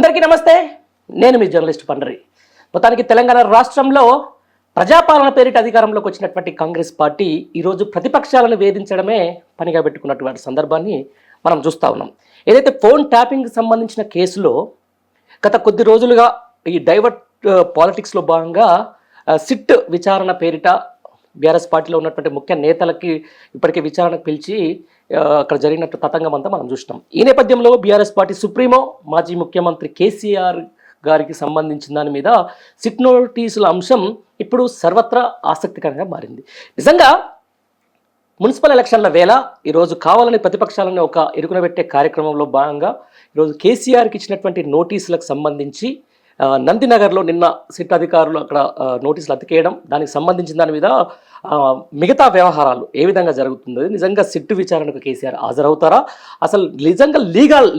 అందరికీ నమస్తే. నేను మీ జర్నలిస్ట్ పండరి. మొత్తానికి తెలంగాణ రాష్ట్రంలో ప్రజాపాలన పేరిట అధికారంలోకి వచ్చినటువంటి కాంగ్రెస్ పార్టీ ఈరోజు ప్రతిపక్షాలను వేధించడమే పనిగా పెట్టుకున్నటువంటి సందర్భాన్ని మనం చూస్తూ ఉన్నాం. ఏదైతే ఫోన్ ట్యాపింగ్కి సంబంధించిన కేసులో గత కొద్ది రోజులుగా ఈ డైవర్ట్ పాలిటిక్స్లో భాగంగా సిట్ విచారణ పేరిట బీఆర్ఎస్ పార్టీలో ఉన్నటువంటి ముఖ్య నేతలకి ఇప్పటికే విచారణకు పిలిచి అక్కడ జరిగినట్టు తతంగం అంతా మనం చూసినాం. ఈ నేపథ్యంలో బీఆర్ఎస్ పార్టీ సుప్రీమో మాజీ ముఖ్యమంత్రి కేసీఆర్ గారికి సంబంధించిన దాని మీద సిట్ నోటీసుల అంశం ఇప్పుడు సర్వత్రా ఆసక్తికరంగా మారింది. నిజంగా మున్సిపల్ ఎలక్షన్ల వేళ ఈరోజు కావాలని ప్రతిపక్షాలను ఒక ఇరుకునబెట్టే కార్యక్రమంలో భాగంగా ఈరోజు కేసీఆర్కి ఇచ్చినటువంటి నోటీసులకు సంబంధించి నందినగర్లో నిన్న సిట్ అధికారులు అక్కడ నోటీసులు అతికేయడం, దానికి సంబంధించిన దాని మీద మిగతా వ్యవహారాలు ఏ విధంగా జరుగుతుంది, నిజంగా సిట్ విచారణకు కేసీఆర్ హాజరవుతారా, అసలు నిజంగా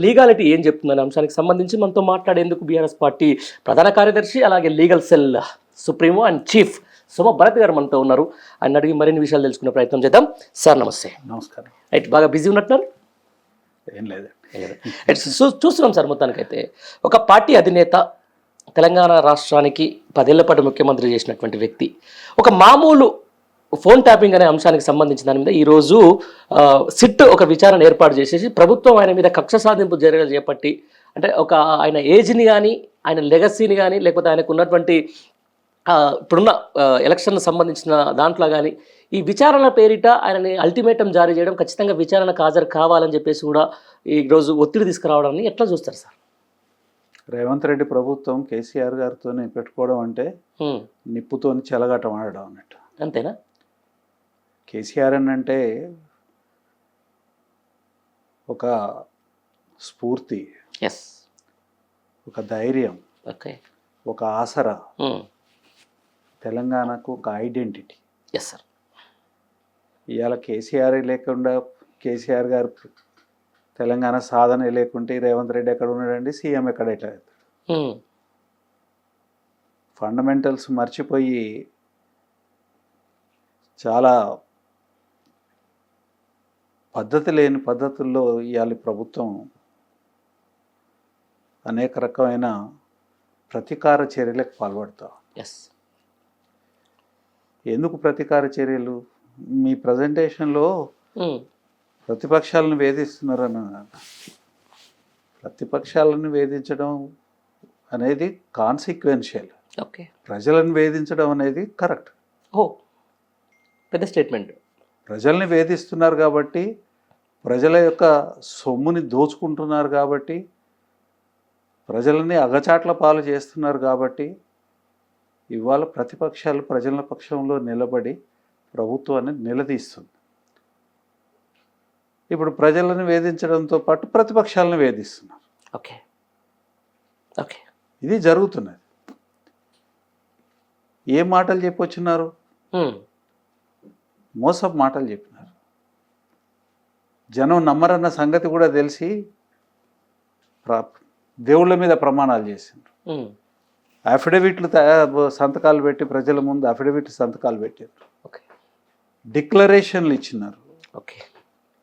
లీగాలిటీ ఏం చెప్తుందనే అంశానికి సంబంధించి మనతో మాట్లాడేందుకు బీఆర్ఎస్ పార్టీ ప్రధాన కార్యదర్శి అలాగే legal cell supremo and chief Soma Bharat గారు మనతో ఉన్నారు. ఆయన అడిగి మరిన్ని విషయాలు తెలుసుకునే ప్రయత్నం చేద్దాం. సార్ నమస్తే. నమస్కారం. రైట్, బాగా బిజీ ఉన్నట్టున్నారు. ఏం లేదు. చూస్తున్నాం సార్, మొత్తానికైతే ఒక పార్టీ అధినేత, తెలంగాణ రాష్ట్రానికి 10 ఏళ్ల పాటు ముఖ్యమంత్రి చేసినటువంటి వ్యక్తి ఒక మామూలు ఫోన్ ట్యాపింగ్ అనే అంశానికి సంబంధించిన దాని మీద ఈరోజు సిట్ ఒక విచారణ ఏర్పాటు చేసేసి ప్రభుత్వం ఆయన మీద కక్ష సాధింపు చర్యలు చేపట్టి, అంటే ఒక ఆయన ఏజ్ని కానీ ఆయన లెగసీని కానీ లేకపోతే ఆయనకు ఉన్నటువంటి ఇప్పుడున్న ఎలక్షన్లకు సంబంధించిన దాంట్లో కానీ ఈ విచారణ పేరిట ఆయనని అల్టిమేటం జారీ చేయడం, ఖచ్చితంగా విచారణకు హాజరు కావాలని చెప్పేసి కూడా ఈరోజు ఒత్తిడి తీసుకురావడాన్ని ఎట్లా చూస్తారు సార్? రేవంత్ రెడ్డి ప్రభుత్వం కేసీఆర్ గారితో పెట్టుకోవడం అంటే నిప్పుతో చెలగాటం ఆడడం అన్నట్టు. అంతేనా? కేసీఆర్ అని అంటే ఒక స్ఫూర్తి, ఒక ధైర్యం, ఒక ఆసరా, తెలంగాణకు ఒక ఐడెంటిటీ. సార్, ఇవాళ కేసీఆర్ లేకుండా, కేసీఆర్ గారు తెలంగాణ సాధన లేకుంటే రేవంత్ రెడ్డి ఎక్కడ ఉన్నాడండి, సీఎం ఎక్కడ ఎట్లా? ఫండమెంటల్స్ మర్చిపోయి చాలా పద్ధతి లేని పద్ధతుల్లో ఇవాళ ప్రభుత్వం అనేక రకమైన ప్రతీకార చర్యలకు పాల్పడతాం. ఎందుకు ప్రతీకార చర్యలు? మీ ప్రజెంటేషన్లో ప్రతిపక్షాలను వేధిస్తున్నారని. ప్రతిపక్షాలను వేధించడం అనేది కాన్సిక్వెన్షియల్. ప్రజలను వేధించడం అనేది కరెక్ట్. పెద్ద స్టేట్మెంట్. ప్రజల్ని వేధిస్తున్నారు కాబట్టి, ప్రజల యొక్క సొమ్ముని దోచుకుంటున్నారు కాబట్టి, ప్రజలని అగచాట్ల పాలు చేస్తున్నారు కాబట్టి ఇవాళ ప్రతిపక్షాలు ప్రజల పక్షంలో నిలబడి ప్రభుత్వాన్ని నిలదీస్తుంది. ఇప్పుడు ప్రజలను వేధించడంతో పాటు ప్రతిపక్షాలను వేధిస్తున్నారు. ఇది జరుగుతున్నది. ఏ మాటలు చెప్పొచ్చినారు? మోసపు మాటలు చెప్పినారు. జనం నమ్మరన్న సంగతి కూడా తెలిసి దేవుళ్ళ మీద ప్రమాణాలు చేసిండ్రు. అఫిడవిట్లు సంతకాలు పెట్టి ప్రజల ముందు అఫిడవిట్ సంతకాలు పెట్టారు. డిక్లరేషన్లు ఇచ్చినారు.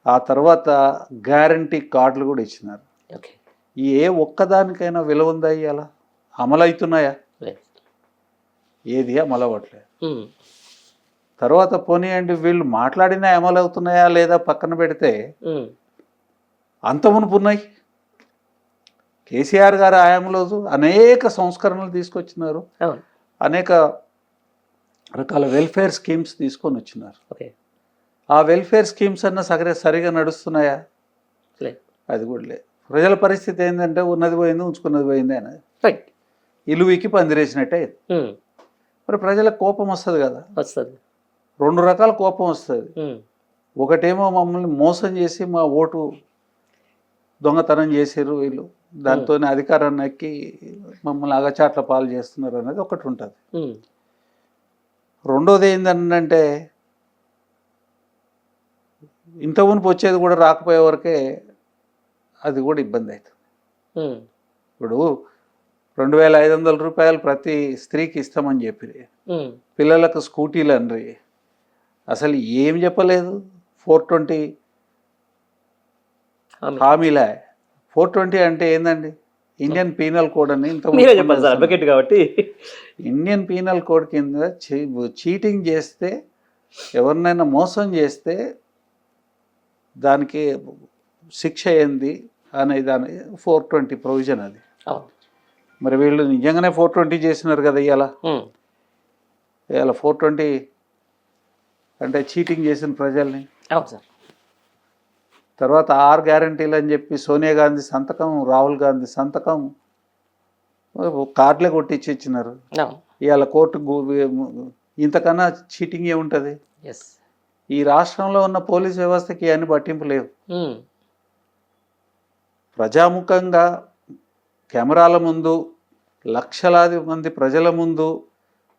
ఆ తర్వాత గ్యారంటీ కార్డులు కూడా ఇచ్చినారు. ఏ ఒక్కదానికైనా విలువ ఉందా? ఇవాళ అమలవుతున్నాయా? ఏది అమలవ్వట్లేదు. తర్వాత పోనీయండి, వీళ్ళు మాట్లాడినా అమలవుతున్నాయా లేదా పక్కన పెడితే అంతమునుపున్నాయి. కేసీఆర్ గారి హయాంలో అనేక సంస్కరణలు తీసుకొచ్చినారు. అనేక రకాల వెల్ఫేర్ స్కీమ్స్ తీసుకొని వచ్చినారు. ఆ వెల్ఫేర్ స్కీమ్స్ అన్న సరిగా నడుస్తున్నాయా? అది కూడా లేదు. ప్రజల పరిస్థితి ఏంటంటే ఉన్నది పోయింది, ఉంచుకున్నది పోయింది అనేది ఇలువికి పందిరేసినట్టే. మరి ప్రజలకు కోపం వస్తుంది కదా. రెండు రకాల కోపం వస్తుంది. ఒకటేమో మమ్మల్ని మోసం చేసి మా ఓటు దొంగతనం చేసారు వీళ్ళు, దాంతో అధికారాన్ని ఎక్కి మమ్మల్ని అగచాట్ల పాలు చేస్తున్నారు అనేది ఒకటి ఉంటుంది. రెండోది ఏంటంటే ఇంత ఉనికి వచ్చేది కూడా రాకపోయే వరకే అది కూడా ఇబ్బంది అవుతుంది. ఇప్పుడు 2500 రూపాయలు ప్రతి స్త్రీకి ఇస్తామని చెప్పి, పిల్లలకు స్కూటీలు అనరి, అసలు ఏం చెప్పలేదు. 420 హామీలా. 420 అంటే ఏందండి? ఇండియన్ పీనల్ కోడ్ అని మీరే చెప్పాలి సార్ అడ్వకేట్ కాబట్టి. ఇండియన్ పీనల్ కోడ్ కింద చీటింగ్ చేస్తే, ఎవరినైనా మోసం చేస్తే దానికి శిక్ష ఏంది అనే దాని 420 ప్రొవిజన్ అది. మరి వీళ్ళు నిజంగానే 420 చేసినారు కదా ఇవాళ. ఇవాళ 420 అంటే చీటింగ్ చేసిన ప్రజల్ని. అవును సార్. తర్వాత 6 గ్యారంటీలు అని చెప్పి సోనియా గాంధీ సంతకం, రాహుల్ గాంధీ సంతకం కార్డులే కొట్టించి ఇచ్చినారు. ఇవాళ కోర్టు ఇంతకన్నా చీటింగ్ ఏముంటుంది? ఈ రాష్ట్రంలో ఉన్న పోలీస్ వ్యవస్థకి అన్ని పట్టింపు లేవు. ప్రజాముఖంగా కెమెరాల ముందు లక్షలాది మంది ప్రజల ముందు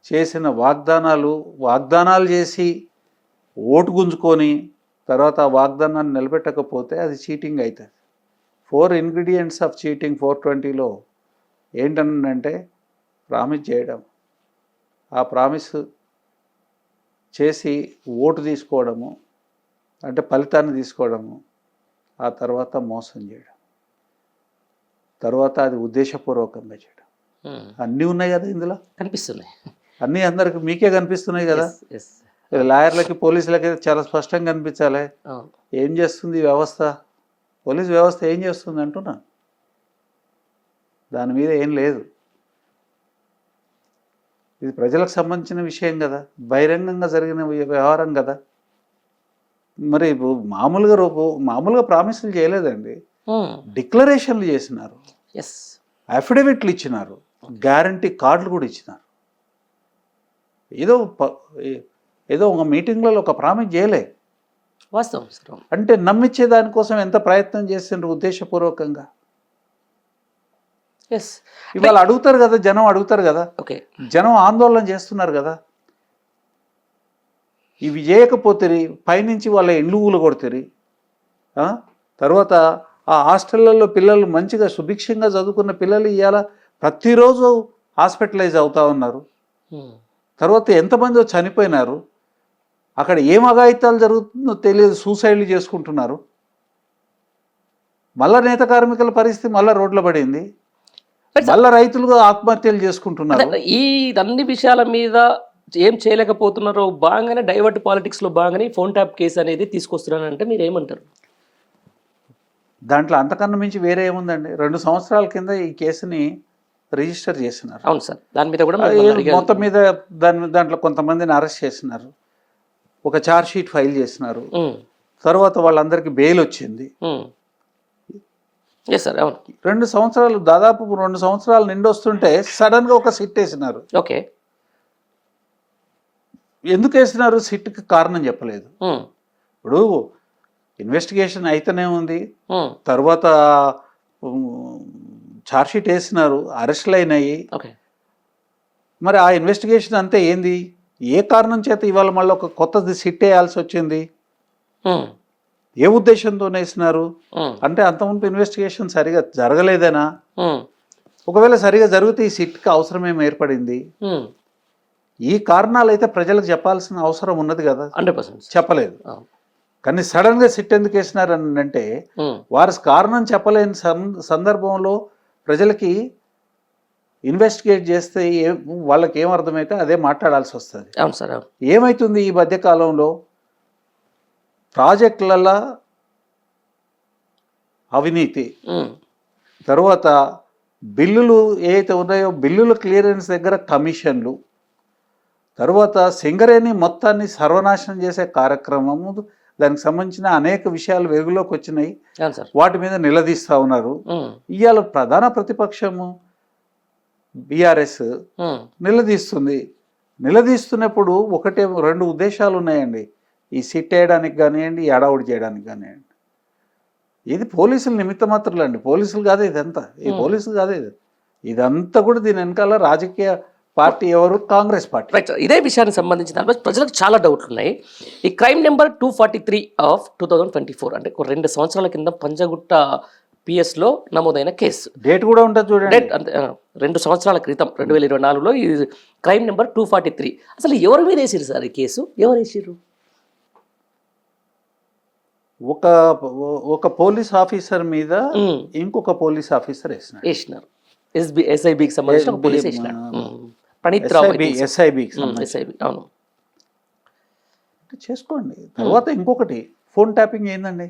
చేసిన వాగ్దానాలు చేసి ఓటు గుంజుకొని తర్వాత ఆ వాగ్దానాన్ని నిలబెట్టకపోతే అది చీటింగ్ అవుతుంది. 4 ఇంగ్రీడియంట్స్ ఆఫ్ చీటింగ్ 420లో ఏంటంటే ప్రామిస్ చేయడం, ఆ ప్రామిస్ చేసి ఓటు తీసుకోవడము అంటే ఫలితాన్ని తీసుకోవడము, ఆ తర్వాత మోసం చేయడం, తర్వాత అది ఉద్దేశపూర్వకంగా చేయడం. అన్నీ ఉన్నాయి కదా ఇందులో, కనిపిస్తున్నాయి అన్నీ అందరికి మీకే కనిపిస్తున్నాయి కదా. లాయర్లకి పోలీసులకి చాలా స్పష్టంగా కనిపించాలి. ఏం చేస్తుంది వ్యవస్థ, పోలీస్ వ్యవస్థ ఏం చేస్తుంది అంటున్నా, దాని మీద ఏం లేదు. ఇది ప్రజలకు సంబంధించిన విషయం కదా, బహిరంగంగా జరిగిన వ్యవహారం కదా. మరి మామూలుగా ప్రామిసులు చేయలేదండి, డిక్లరేషన్లు చేసినారు, అఫిడవిట్లు ఇచ్చినారు, గ్యారంటీ కార్డులు కూడా ఇచ్చినారు. ఏదో ఒక మీటింగ్లలో ఒక ప్రామిస్ చేయలే. వాస్తవం. అంటే నమ్మించే దానికోసం ఎంత ప్రయత్నం చేసిండ్రు ఉద్దేశపూర్వకంగా. ఇవాళ అడుగుతారు కదా, జనం అడుగుతారు కదా, జనం ఆందోళన చేస్తున్నారు కదా. ఇవి చేయకపోతే పైనుంచి వాళ్ళ ఇండ్లు ఊలు కొడుతుంది. తర్వాత ఆ హాస్టళ్లలో పిల్లలు మంచిగా సుభిక్షంగా చదువుకున్న పిల్లలు ఇవాళ ప్రతిరోజు హాస్పిటలైజ్ అవుతా ఉన్నారు. తర్వాత ఎంతమంది చనిపోయినారు, అక్కడ ఏం అఘాయిత్యాలు జరుగుతుందో తెలియదు, సూసైడ్లు చేసుకుంటున్నారు. మళ్ళా నేత కార్మికుల పరిస్థితి మళ్ళీ రోడ్ల పడింది, మళ్ళీ రైతులు ఆత్మహత్యలు చేసుకుంటున్నారు. ఈ అన్ని విషయాల మీద ఏం చేయలేకపోతున్నారో బాగానే డైవర్ట్ పాలిటిక్స్లో బాగానే ఫోన్ ట్యాప్ కేసు అనేది తీసుకొస్తున్నారంటే మీరు ఏమంటారు? దాంట్లో అంతకన్నా మించి వేరే ఏముందండి. 2 సంవత్సరాల కింద ఈ కేసుని రిజిస్టర్ చేసినారు. అవును సార్, దాని మీద కూడా మొత్తం మీద దాంట్లో కొంతమందిని అరెస్ట్ చేసినారు, ఒక ఛార్జ్ షీట్ ఫైల్ చేసినారు, తర్వాత వాళ్ళందరికీ బెయిల్ వచ్చింది. 2 సంవత్సరాలు, దాదాపు 2 సంవత్సరాలు నిండొస్తుంటే సడన్గా ఒక సిట్ వేసినారు. ఎందుకు వేసినారు? సిట్కి కారణం చెప్పలేదు. ఇప్పుడు ఇన్వెస్టిగేషన్ అయితేనే ఉంది, తర్వాత ఛార్జ్షీట్ వేసినారు, అరెస్టులు అయినాయి. మరి ఆ ఇన్వెస్టిగేషన్ అంతే ఏంది? ఏ కారణం చేత ఇవాళ మళ్ళీ ఒక కొత్తది సిట్ వేయాల్సి వచ్చింది? ఏ ఉద్దేశంతో వేసినారు? అంటే అంతకుముందు ఇన్వెస్టిగేషన్ సరిగా జరగలేదేనా? ఒకవేళ సరిగా జరిగితే ఈ సిట్కి అవసరమేమి ఏర్పడింది? ఈ కారణాలు అయితే ప్రజలకు చెప్పాల్సిన అవసరం ఉన్నది కదా, 100% చెప్పలేదు. కానీ సడన్గా సిట్ ఎందుకు వేసినారు అని అంటే వారి కారణం చెప్పలేని సందర్భంలో ప్రజలకి ఇన్వెస్టిగేట్ చేస్తే వాళ్ళకి ఏమర్థమైతే అదే మాట్లాడాల్సి వస్తుంది. ఏమైతుంది ఈ మధ్యకాలంలో ప్రాజెక్టులలో అవినీతి, తర్వాత బిల్లులు ఏవైతే ఉన్నాయో బిల్లుల క్లియరెన్స్ దగ్గర కమిషన్లు, తర్వాత సింగరేణి మొత్తాన్ని సర్వనాశనం చేసే కార్యక్రమము, దానికి సంబంధించిన అనేక విషయాలు వెలుగులోకి వచ్చినాయి. వాటి మీద నిలదీస్తూ ఉన్నారు. ఇవాళ ప్రధాన ప్రతిపక్షము బీఆర్ఎస్ నిలదీస్తుంది. నిలదీస్తున్నప్పుడు 2 ఉద్దేశాలు ఉన్నాయండి. ఈ సిట్ వేయడానికి కానివ్వండి, ఈ అడావుడి చేయడానికి కానివ్వండి. ఇది పోలీసులు నిమిత్త మాత్రులు అండి, పోలీసులు కాదు ఇదంతా, ఈ పోలీసులు కాదు ఇదంతా కూడా దీని వెనకాల రాజకీయ పార్టీ ఎవరు? కాంగ్రెస్ పార్టీ. ఇదే విషయానికి సంబంధించి దానిపై ప్రజలకు చాలా డౌట్లు ఉన్నాయి. ఈ క్రైమ్ నెంబర్ 243 ఆఫ్ 2024 అంటే 2 సంవత్సరాల కింద పంజగుట్ట పిఎస్లో నమోదైన కేసు. డేట్ కూడా ఉంటుంది చూడండి. 2 సంవత్సరాల క్రితం 2024లో ఈ క్రైమ్ నెంబర్ 243. అసలు ఎవరి మీద వేసారు సార్ ఈ కేసు? ఎవరు వేసారు? ఒక పోలీస్ ఆఫీసర్ మీద ఇంకొక పోలీస్ ఆఫీసర్ వేసినారు. ఎస్ఐబికి సంబంధించిన ఒక పోలీస్ వేసినాడు. ప్రణీత్ రావు ఎస్ఐబికి ఎస్ఐబి. అవును. చేసుకోండి. తర్వాత ఇంకొకటి ఫోన్ ట్యాపింగ్ ఏందండి?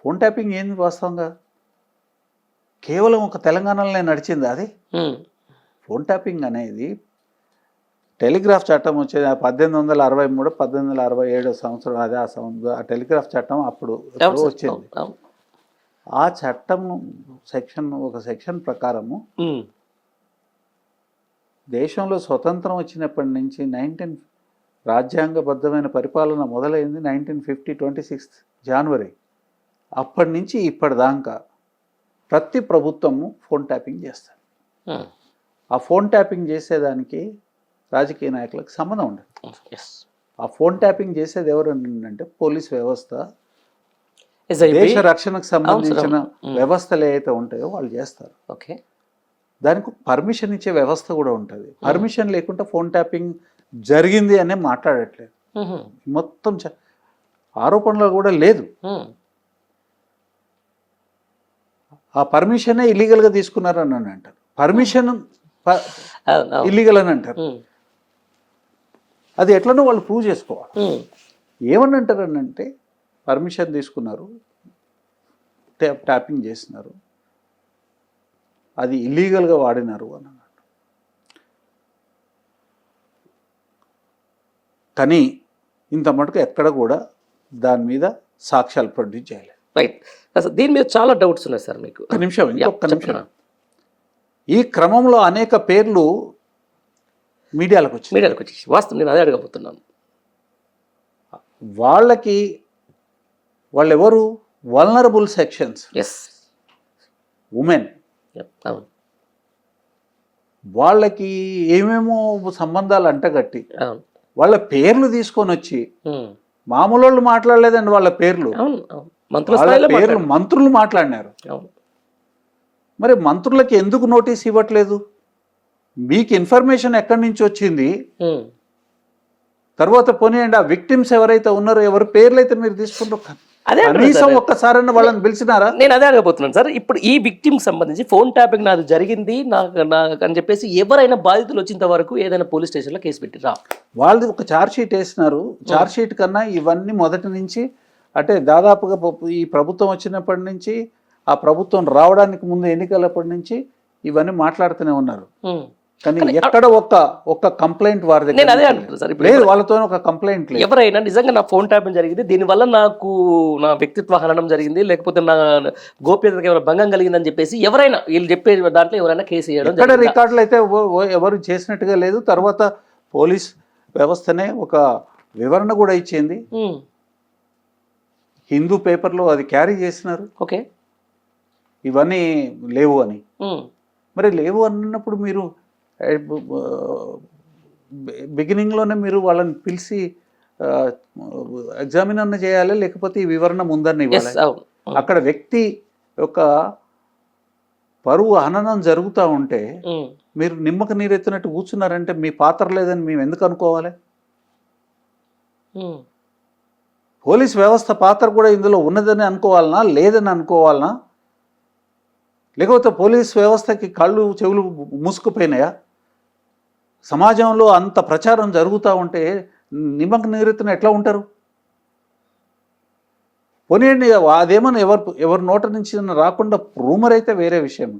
ఫోన్ ట్యాపింగ్ ఏంది వాస్తవంగా? కేవలం ఒక తెలంగాణలోనే నడిచింది అది. ఫోన్ ట్యాపింగ్ అనేది టెలిగ్రాఫ్ చట్టం వచ్చేది 1863 1867 సంవత్సరం. అదే ఆ టెలిగ్రాఫ్ చట్టం అప్పుడు వచ్చింది. ఆ చట్టం ఒక సెక్షన్ ప్రకారము దేశంలో స్వతంత్రం వచ్చినప్పటి నుంచి రాజ్యాంగబద్ధమైన పరిపాలన మొదలైంది 1950 26 జనవరి. అప్పటి నుంచి ఇప్పటిదాకా ప్రతి ప్రభుత్వము ఫోన్ ట్యాపింగ్ చేస్తారు. ఆ ఫోన్ ట్యాపింగ్ చేసేదానికి రాజకీయ నాయకులకు సంబంధం ఉండదు. ఆ ఫోన్ ట్యాపింగ్ చేసేది ఎవరు అంటే పోలీస్ వ్యవస్థ, దేశ రక్షణకు సంబంధించిన వ్యవస్థలు ఏవైతే ఉంటాయో వాళ్ళు చేస్తారు. ఓకే. దానికి పర్మిషన్ ఇచ్చే వ్యవస్థ కూడా ఉంటుంది. పర్మిషన్ లేకుండా ఫోన్ ట్యాపింగ్ జరిగింది అనే మాట్లాడట్లేదు. మొత్తం ఆరోపణలు కూడా లేదు. ఆ పర్మిషనే ఇల్లీగల్గా తీసుకున్నారని అంటారు. పర్మిషన్ ఇల్లీగల్ అని అంటారు. అది ఎట్లనో వాళ్ళు ప్రూవ్ చేసుకోవాలి. ఏమని అంటారనంటే పర్మిషన్ తీసుకున్నారు, ట్యాపింగ్ చేసినారు, అది ఇల్లీగల్గా వాడినారు అని అన్నట్టు. కానీ ఇంత మటుకు ఎక్కడ కూడా దాని మీద సాక్ష్యాలు ప్రొడ్యూస్ చేయలేదు. రైట్. దీని మీద చాలా డౌట్స్ ఉన్నాయి సార్ మీకు. ఒక్క నిమిషం. ఈ క్రమంలో అనేక పేర్లు మీడియాలకు వచ్చి వాస్తవం నేను అదే అడగబోతున్నాను. వాళ్ళెవరు? Vulnerable sections, women. వాళ్ళకి ఏమేమో సంబంధాలు అంటగట్టి వాళ్ళ పేర్లు తీసుకొని వచ్చి మామూలు వాళ్ళు మాట్లాడలేదండి. వాళ్ళ పేర్లు మంత్రులు మాట్లాడినారు. మరి మంత్రులకి ఎందుకు నోటీస్ ఇవ్వట్లేదు? మీకు ఇన్ఫర్మేషన్ ఎక్కడి నుంచి వచ్చింది? తర్వాత పోనీయండి, ఆ విక్టిమ్స్ ఎవరైతే ఉన్నారో ఎవరి పేర్లు అయితే మీరు తీసుకుంటారు, కనీసం ఒక్కసారైనా వాళ్ళని పిలిచినారా? నేను అదే అడగబోతున్నాను సార్. ఇప్పుడు ఈ విక్టిమ్ సంబంధించి ఫోన్ ట్యాపింగ్ నాది జరిగింది నాకు అని చెప్పేసి ఎవరైనా బాధితులు వచ్చేంత వరకు ఏదైనా పోలీస్ స్టేషన్లో కేసు పెట్టిరా? వాళ్ళది ఒక ఛార్జ్ షీట్ వేసినారు. ఛార్జ్ షీట్ కన్నా ఇవన్నీ మొదటి నుంచి అంటే దాదాపుగా ఈ ప్రభుత్వం వచ్చినప్పటి నుంచి, ఆ ప్రభుత్వం రావడానికి ముందు ఎన్నికలప్పటి నుంచి ఇవన్నీ మాట్లాడుతూనే ఉన్నారు. కానీ ఎక్కడ ఒక్క కంప్లైంట్ వారి దగ్గర లేదు. వాళ్ళతో ఒక కంప్లైంట్ లేదు. ఎవరైనా నిజంగా నా ఫోన్ ట్యాపింగ్ జరిగింది, దీనివల్ల నాకు నా వ్యక్తిత్వ హననం జరిగింది, లేకపోతే నా గోప్యతకి ఏమైనా భంగం కలిగిందని చెప్పేసి ఎవరైనా వీళ్ళు చెప్పే దాంట్లో ఎవరైనా కేసు చేయడం ఎక్కడ రికార్డులు అయితే ఎవరు చేసినట్టుగా లేదు. తర్వాత పోలీస్ వ్యవస్థనే ఒక వివరణ కూడా ఇచ్చింది. హిందూ పేపర్లో అది క్యారీ చేసినారు. ఓకే. ఇవన్నీ లేవు అని. మరి లేవు అన్నప్పుడు మీరు బిగినింగ్లోనే మీరు వాళ్ళని పిలిచి ఎగ్జామిన్ అన్న చేయాలి, లేకపోతే ఈ వివరణ ముందరని ఇవ్వాలి. అక్కడ వ్యక్తి యొక్క పరువు హననం జరుగుతూ ఉంటే మీరు నిమ్మక నీరెత్తినట్టు కూర్చున్నారంటే మీ పాత్ర లేదని మేము ఎందుకు అనుకోవాలి? పోలీస్ వ్యవస్థ పాత్ర కూడా ఇందులో ఉన్నదని అనుకోవాలనా, లేదని అనుకోవాలనా? లేకపోతే పోలీస్ వ్యవస్థకి కళ్ళు చెవులు మూసుకుపోయినాయా? సమాజంలో అంత ప్రచారం జరుగుతూ ఉంటే నిమ్మక నీరెత్తిన ఎట్లా ఉంటారు? పోనీయండి, అదేమన్నా ఎవరి నోట నుంచి రాకుండా రూమర్ అయితే వేరే విషయం.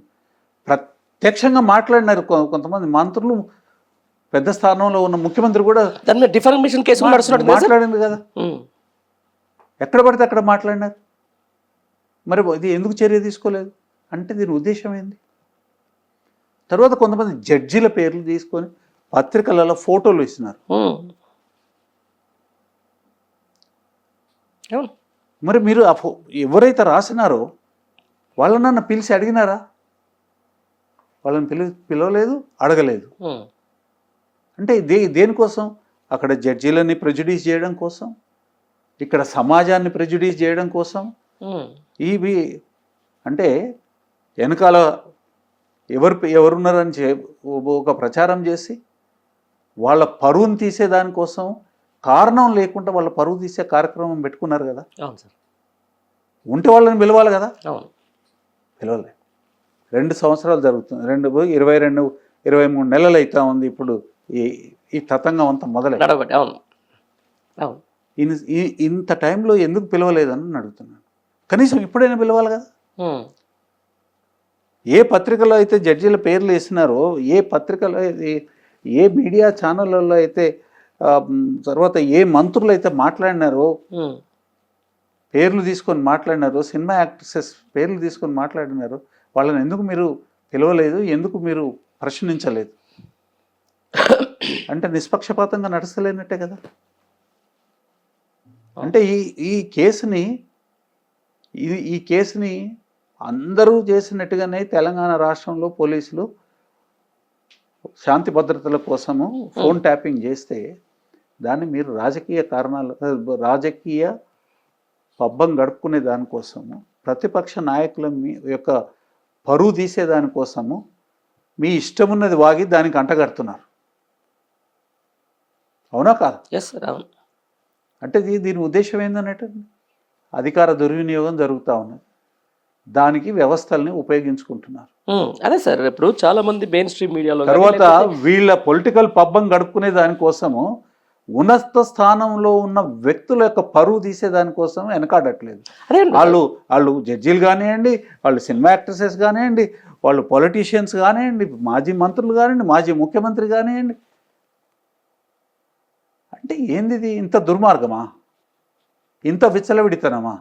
ప్రత్యక్షంగా మాట్లాడినారు కొంతమంది మంత్రులు, పెద్ద స్థానంలో ఉన్న ముఖ్యమంత్రి కూడా డిఫర్మేషన్ కేసు మాట్లాడింది కదా. ఎక్కడ పడితే అక్కడ మాట్లాడినారు. మరి ఇది ఎందుకు చర్య తీసుకోలేదు అంటే దీని ఉద్దేశం ఏంది? తర్వాత కొంతమంది జడ్జిల పేర్లు తీసుకొని పత్రికలలో ఫోటోలు ఇస్తున్నారు. మరి మీరు ఎవరైతే రాసినారో వాళ్ళనన్నా పిలిచి అడిగినారా? వాళ్ళని పిలవలేదు, అడగలేదు. అంటే దేనికోసం? అక్కడ జడ్జీలని ప్రెజుడీస్ చేయడం కోసం, ఇక్కడ సమాజాన్ని ప్రెజుడీస్ చేయడం కోసం. ఇవి అంటే వెనకాల ఎవరున్నారని ఒక ప్రచారం చేసి వాళ్ళ పరువును తీసే దానికోసం కారణం లేకుండా వాళ్ళ పరువు తీసే కార్యక్రమం పెట్టుకున్నారు కదా. అవును సార్. ఉంటే వాళ్ళని పిలవాలి కదా, పిలవలే. 2 సంవత్సరాలు జరుగుతుంది, 22-23 నెలలు అవుతా ఉంది ఇప్పుడు ఈ తతంగం అంతా మొదలై. అవును అవును. ఇంత టైంలో ఎందుకు పిలవలేదని అడుగుతున్నాను. కనీసం ఇప్పుడైనా పిలవాలి కదా. ఏ పత్రికలో అయితే జడ్జీల పేర్లు వేసినారో, ఏ పత్రికలో ఏ మీడియా ఛానళ్ళలో అయితే తర్వాత ఏ మంత్రులు అయితే మాట్లాడినారో, పేర్లు తీసుకొని మాట్లాడినారో, సినిమా యాక్ట్రెసెస్ పేర్లు తీసుకొని మాట్లాడినారో, వాళ్ళని ఎందుకు మీరు పిలవలేదు, ఎందుకు మీరు ప్రశ్నించలేదు అంటే నిష్పక్షపాతంగా నడుస్తలేనట్టే కదా. అంటే ఈ కేసుని అందరూ చేసినట్టుగానే తెలంగాణ రాష్ట్రంలో పోలీసులు శాంతి భద్రతల కోసము ఫోన్ ట్యాపింగ్ చేస్తే దాన్ని మీరు రాజకీయ పబ్బం గడుపుకునే దానికోసము, ప్రతిపక్ష నాయకుల యొక్క పరువు తీసే దానికోసము మీ ఇష్టమున్నది వాగి దానికి అంటగడుతున్నారు. అవునా కాదు? ఎస్ సార్, అవును. అంటే దీని ఉద్దేశం ఏంటన్నట్టు అధికార దుర్వినియోగం జరుగుతూ ఉన్నది, దానికి వ్యవస్థల్ని ఉపయోగించుకుంటున్నారు. అదే సార్, ఇప్పుడు చాలా మంది మెయిన్ స్ట్రీమ్ మీడియాలో తర్వాత వీళ్ళ పొలిటికల్ పబ్బం గడుపుకునే దానికోసము ఉన్నత స్థానంలో ఉన్న వ్యక్తుల యొక్క పరువు తీసే దానికోసం వెనకాడట్లేదు. వాళ్ళు జడ్జీలు కానివ్వండి, వాళ్ళు సినిమా యాక్ట్రెసెస్ కానివ్వండి, వాళ్ళు పొలిటీషియన్స్ కానివ్వండి, మాజీ మంత్రులు కానివ్వండి, మాజీ ముఖ్యమంత్రి కానివ్వండి. అంటే ఏంది ఇంత దుర్మార్గమా, ఇంత విచ్చలవిడితనమా,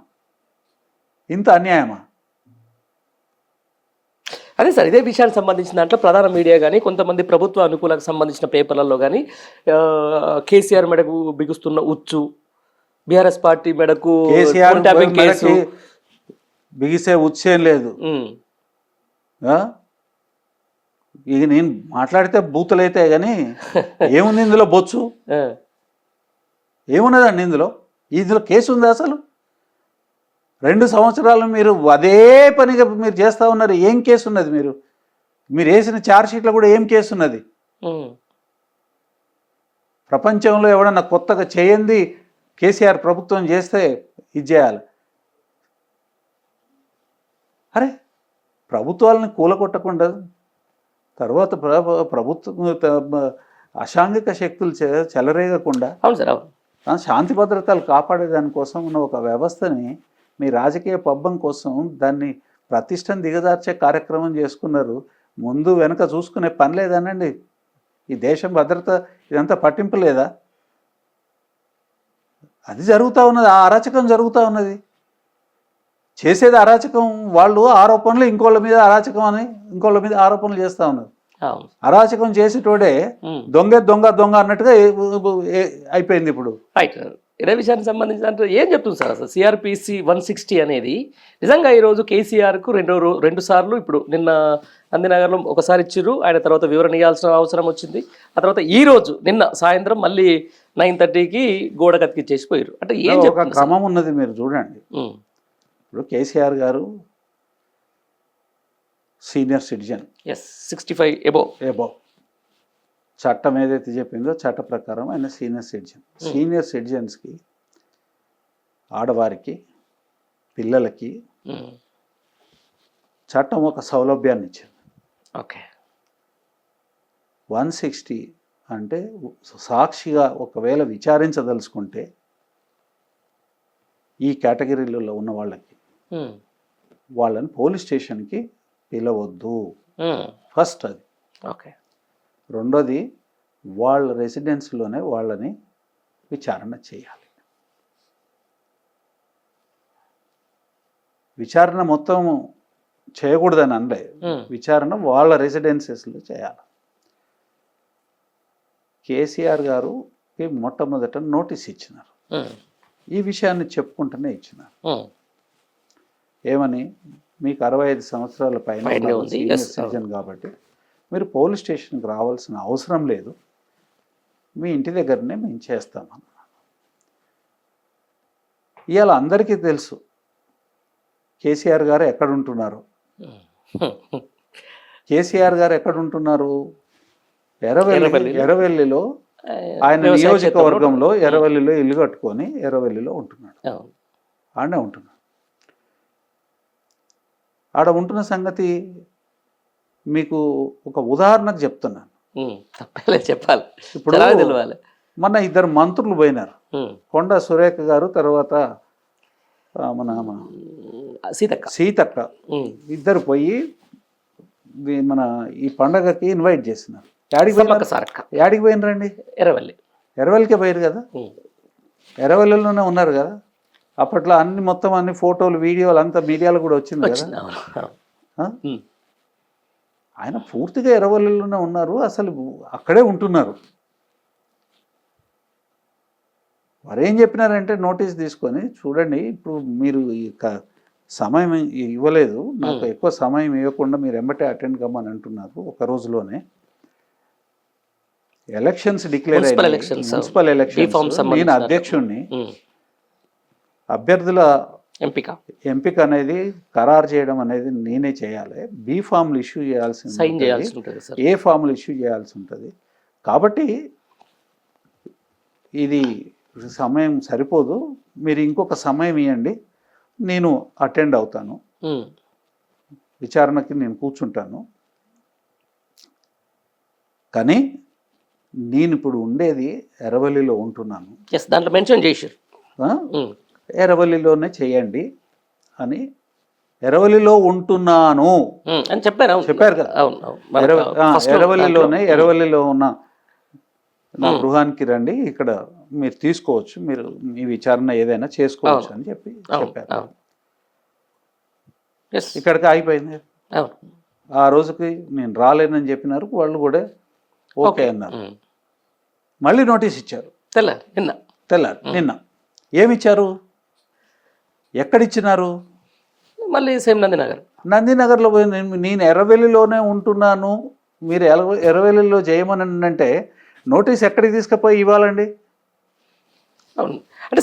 ఇంత అన్యాయమా? అదే సార్, ఇదే విషయానికి సంబంధించిన దాంట్లో ప్రధాన మీడియా కానీ కొంతమంది ప్రభుత్వ అనుకూలకు సంబంధించిన పేపర్లలో కానీ కేసీఆర్ మెడకు బిగుస్తున్న ఉచ్చు, బీఆర్ఎస్ పార్టీ మెడకు కేసు బిగిసే ఉచ్చేం లేదు. ఇక నేను మాట్లాడితే బూతులైతే కానీ ఏముంది ఇందులో? బొచ్చు ఏమున్నదండి ఇందులో కేసు ఉందా అసలు? 2 సంవత్సరాలు మీరు అదే పనిగా మీరు చేస్తూ ఉన్నారు. ఏం కేసు ఉన్నది? మీరు వేసిన ఛార్జ్షీట్లో కూడా ఏం కేసు ఉన్నది? ప్రపంచంలో ఎవడన్నా కొత్తగా చేయండి కేసీఆర్ ప్రభుత్వం చేస్తే ఇది చేయాలి. అరే, ప్రభుత్వాలను కూలగొట్టకుండా తర్వాత ప్రభుత్వం అసాంఘిక శక్తులు చెలరేగకుండా శాంతి భద్రతలు కాపాడేదానికోసం ఉన్న ఒక వ్యవస్థని మీ రాజకీయ పబ్బం కోసం దాన్ని ప్రతిష్టను దిగజార్చే కార్యక్రమం చేసుకున్నారు. ముందు వెనక చూసుకునే పని లేదనండి. ఈ దేశం భద్రత ఇదంతా పట్టింపు లేదా? అది జరుగుతూ ఉన్నది, ఆ అరాచకం జరుగుతూ ఉన్నది. చేసేది అరాచకం, వాళ్ళు ఆరోపణలు ఇంకోళ్ళ మీద అరాచకం అని ఇంకోళ్ళ మీద ఆరోపణలు చేస్తూ ఉన్నారు. అరాచకం చేసేటోడే దొంగ అన్నట్టుగా అయిపోయింది ఇప్పుడు. రైట్. ఇదే విషయానికి సంబంధించిన ఏం చెప్తుంది సార్ అసలు సిఆర్పిసి 160 అనేది? నిజంగా ఈరోజు కేసీఆర్కు రెండు సార్లు, ఇప్పుడు నిన్న నందినగర్లో ఒకసారి ఇచ్చిర్రు, ఆయన తర్వాత వివరణ ఇవ్వాల్సిన అవసరం వచ్చింది. ఆ తర్వాత నిన్న సాయంత్రం మళ్ళీ 9:30కి గోడ కతికిచ్చేసిపోయారు. అంటే ఏం ఒక క్రమం ఉన్నది, మీరు చూడండి. ఇప్పుడు కేసీఆర్ గారు సీనియర్ సిటిజన్, 65 ఎబో. చట్టం ఏదైతే చెప్పిందో చట్ట ప్రకారం ఆయన సీనియర్ సిటిజన్. సీనియర్ సిటిజన్స్కి, ఆడవారికి, పిల్లలకి చట్టం ఒక సౌలభ్యాన్ని ఇచ్చింది. ఓకే. 160 అంటే సాక్షిగా ఒకవేళ విచారించదలుచుకుంటే ఈ కేటగిరీలలో ఉన్న వాళ్ళని పోలీస్ స్టేషన్కి పిలవద్దు. ఫస్ట్ అది. ఓకే. రెండోది, వాళ్ళ రెసిడెన్స్లోనే వాళ్ళని విచారణ చేయాలి. విచారణ మొత్తం చేయకూడదని అనలే, విచారణ వాళ్ళ రెసిడెన్సెస్లో చేయాలి. కేసీఆర్ గారుకి మొట్టమొదట నోటీస్ ఇచ్చినారు. ఈ విషయాన్ని చెప్పుకుంటూనే ఇచ్చినారు. ఏమని? మీకు 65 సంవత్సరాల పైన సీనియర్ సిటిజన్ కాబట్టి మీరు పోలీస్ స్టేషన్కి రావాల్సిన అవసరం లేదు, మీ ఇంటి దగ్గరనే మేము చేస్తామన్నాను. ఇవాళ అందరికీ తెలుసు కేసీఆర్ గారు ఎక్కడుంటున్నారు. కేసీఆర్ గారు ఎక్కడుంటున్నారు? ఎర్రవెల్లిలో, ఆయన నియోజకవర్గంలో ఎర్రవెల్లిలో ఇల్లు కట్టుకొని ఎర్రవెల్లిలో ఉంటున్నాడు. ఆడనే ఉంటున్నాడు. ఆడ ఉంటున్న సంగతి మీకు ఒక ఉదాహరణకు చెప్తున్నాను. తప్పలే చెప్పాలి, ఇప్పుడు తెలవాలి. మొన్న ఇద్దరు మంత్రులు పోయినారు, కొండ సురేఖ గారు, తర్వాత మన సీతక్క ఇద్దరు పోయి మన ఈ పండగకి ఇన్వైట్ చేసినారు. యాడికి పోయినరండి? ఎర్రవల్లికే పోయారు కదా, ఎర్రవల్లిలోనే ఉన్నారు కదా. అప్పట్లో మొత్తం అన్ని ఫోటోలు వీడియోలు అంతా మీడియాలో కూడా వచ్చింది కదా. ఆయన పూర్తిగా ఎర్రవల్లిలోనే ఉన్నారు, అసలు అక్కడే ఉంటున్నారు. వారు ఏం చెప్పినారంటే నోటీస్ తీసుకొని చూడండి, ఇప్పుడు మీరు సమయం ఇవ్వలేదు, నాకు ఎక్కువ సమయం ఇవ్వకుండా మీరు ఎంబటే అటెండ్ కమ్మని అంటున్నారు. ఒక రోజులోనే ఎలక్షన్స్ డిక్లేర్ అయ్యాయి, మున్సిపల్ ఎలక్షన్స్. నేను అధ్యక్షుడిని, అభ్యర్థుల ఎంపిక అనేది ఖరారు చేయడం అనేది నేనే చేయాలి. బి ఫామ్లు ఇష్యూ చేయాల్సి ఉంటుంది, ఏ ఫామ్లు ఇష్యూ చేయాల్సి ఉంటుంది. కాబట్టి ఇది సమయం సరిపోదు, మీరు ఇంకొక సమయం ఇవ్వండి, నేను అటెండ్ అవుతాను, విచారణకి నేను కూర్చుంటాను. కానీ నేను ఇప్పుడు ఉండేది ఎర్రవల్లిలో ఉంటున్నాను, దాంట్లో మెన్షన్ చేశారు, ఎర్రవల్లిలోనే చేయండి అని. ఎర్రవల్లిలో ఉంటున్నాను అని చెప్పారు కదా. ఎర్రవల్లిలో ఉన్న నా గృహానికి రండి, ఇక్కడ మీరు తీసుకోవచ్చు, మీరు మీ విచారణ ఏదైనా చేసుకోవచ్చు అని చెప్పారు. ఇక్కడికి ఆగిపోయింది. ఆ రోజుకి నేను రాలేనని చెప్పినారు, వాళ్ళు కూడా ఓకే అన్నారు. మళ్ళీ నోటీస్ ఇచ్చారు తెల్లారు నిన్న. ఏమిచ్చారు, ఎక్కడిచ్చినారు? మళ్ళీ సేమ్ నందినగర్లో పోయి నేను ఎర్రవెల్లిలోనే ఉంటున్నాను, మీరు ఎర్రవెల్లిలో చేయమని అంటే నోటీస్ ఎక్కడికి తీసుకుపోయి ఇవ్వాలండి?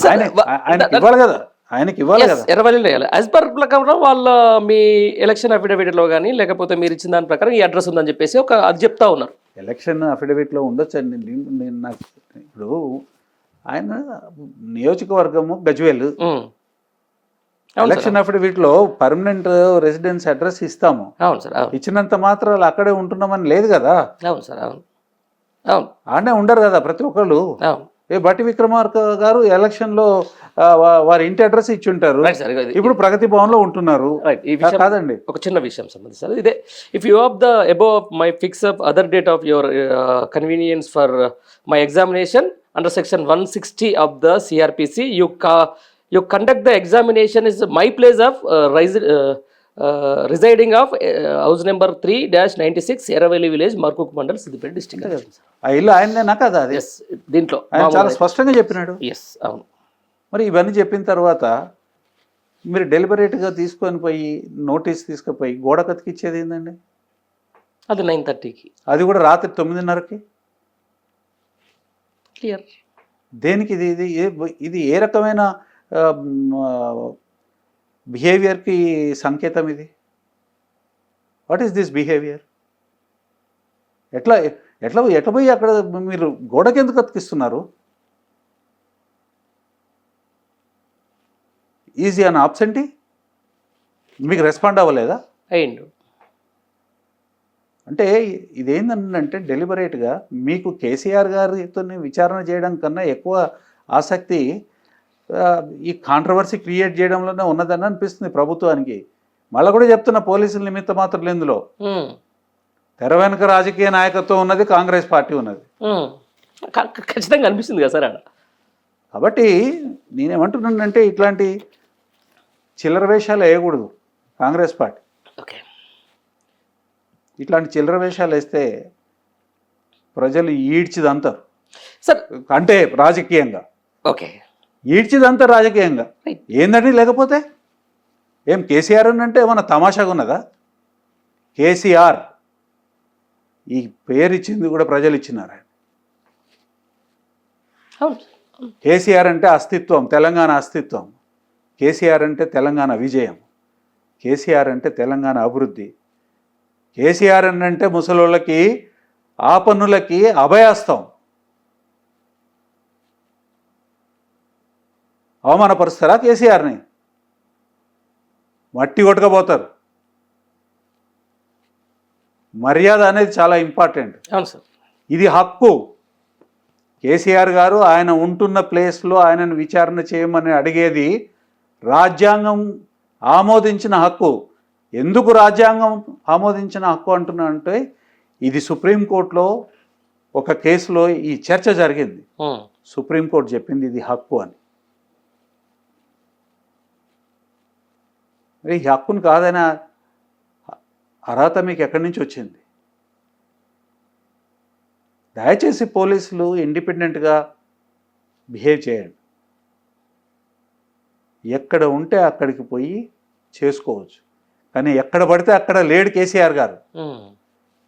ఆయనకి ఇవ్వాలి కదా, ఆయనకి ఇవ్వాలి కదా. ఎర్రవల్లిలో యాజ్ పర్ ప్రకారం వాళ్ళ మీ ఎలక్షన్ అఫిడవిట్లో కానీ లేకపోతే మీరు ఇచ్చిన దాని ప్రకారం ఈ అడ్రస్ ఉందని చెప్పేసి ఒక అది చెప్తా ఉన్నారు. ఎలక్షన్ అఫిడవిట్లో ఉండొచ్చండి. నేను నాకు ఇప్పుడు ఆయన నియోజకవర్గము గజ్వేల్, ఎలక్షన్ అఫిడవిట్లో పర్మనెంట్ రెసిడెన్స్ అడ్రస్ ఇస్తాము. ఇచ్చినంత మాత్రాలు అక్కడే ఉంటున్నామని లేదు కదా. ఆడనే ఉండరు కదా ప్రతి ఒక్కళ్ళు. బట్టి విక్రమార్క గారు ఎలక్షన్ లో వారి ఇంటి అడ్రస్ ఇచ్చి ఉంటారు, ఇప్పుడు ప్రగతి భవన్ లో ఉంటున్నారు. కాదండి, ఒక చిన్న విషయం సంబంధించి ఇదే, if you have the above my fix up other date of your convenience for my examination under section 160 of the CrPC, you conduct the examination is my place of residing of house number 3-96 Erravelli village, Markook mandal, Siddipet district. ఆ ఇల్లు ఆయననే కదా అది? దీంట్లో ఆయన చాలా స్పష్టంగా చెప్పినాడు. అవును. మరి ఇవన్నీ చెప్పిన తర్వాత మీరు డెలిబరేట్గా తీసుకొని పోయి నోటీస్ తీసుకుపోయి గోడ కతికిచ్చేది ఏంటండి? అది 9:30కి, అది కూడా రాత్రి 9:30కి. క్లియర్. దేనికి ఇది ఏ రకమైన బిహేవియర్కి సంకేతం ఇది? What is this behaviour? ఎట్లా పోయి అక్కడ మీరు గోడకి ఎందుకు అతికిస్తున్నారు? ఈజీ అని ఆబ్సెంటీ మీకు రెస్పాండ్ అవ్వలేదా? అయ్యిండు. అంటే ఇదేంటంటే డెలిబరేట్గా మీకు కేసీఆర్ గారితో విచారణ చేయడం కన్నా ఎక్కువ ఆసక్తి ఈ కాంట్రవర్సీ క్రియేట్ చేయడంలోనే ఉన్నదని అనిపిస్తుంది ప్రభుత్వానికి. మళ్ళీ కూడా చెప్తున్న, పోలీసుల నిమిత్త మాత్రం ఇందులో తెర వెనుక రాజకీయ నాయకత్వం ఉన్నది, కాంగ్రెస్ పార్టీ ఉన్నది, ఖచ్చితంగా అనిపిస్తుంది కదా సార్. కాబట్టి నేనేమంటున్నానంటే ఇట్లాంటి చిల్లర వేషాలు వేయకూడదు కాంగ్రెస్ పార్టీ. ఇట్లాంటి చిల్లర వేషాలు వేస్తే ప్రజలు ఈడ్చిదంతారు సార్, అంటే రాజకీయంగా. ఈడ్చిదంతా రాజకీయంగా ఏందండి? లేకపోతే ఏం కేసీఆర్ అంటే ఏమన్నా తమాషాగా ఉన్నదా? కేసీఆర్ ఈ పేరు ఇచ్చింది కూడా ప్రజలు ఇచ్చినారు. కేసీఆర్ అంటే అస్తిత్వం, తెలంగాణ అస్తిత్వం. కేసీఆర్ అంటే తెలంగాణ విజయం. కేసీఆర్ అంటే తెలంగాణ అభివృద్ధి. కేసీఆర్ అంటే ముసలోళ్ళకి, ఆపన్నులకి అభయాస్తం. అవమానపరుస్తారా కేసీఆర్ని? మట్టి కొట్టుకపోతారు. మర్యాద అనేది చాలా ఇంపార్టెంట్. అవును సార్. ఇది హక్కు. కేసీఆర్ గారు ఆయన ఉంటున్న ప్లేస్లో ఆయనను విచారణ చేయమని అడిగేది రాజ్యాంగం ఆమోదించిన హక్కు. ఎందుకు రాజ్యాంగం ఆమోదించిన హక్కు అంటున్నా అంటే, ఇది సుప్రీంకోర్టులో ఒక కేసులో ఈ చర్చ జరిగింది. సుప్రీంకోర్టు చెప్పింది ఇది హక్కు అని. ఈ హక్కును కాదైనా అర్హత మీకు ఎక్కడి నుంచి వచ్చింది? దయచేసి పోలీసులు ఇండిపెండెంట్గా బిహేవ్ చేయండి. ఎక్కడ ఉంటే అక్కడికి పోయి చేసుకోవచ్చు, కానీ ఎక్కడ పడితే అక్కడ లేడు కేసీఆర్ గారు.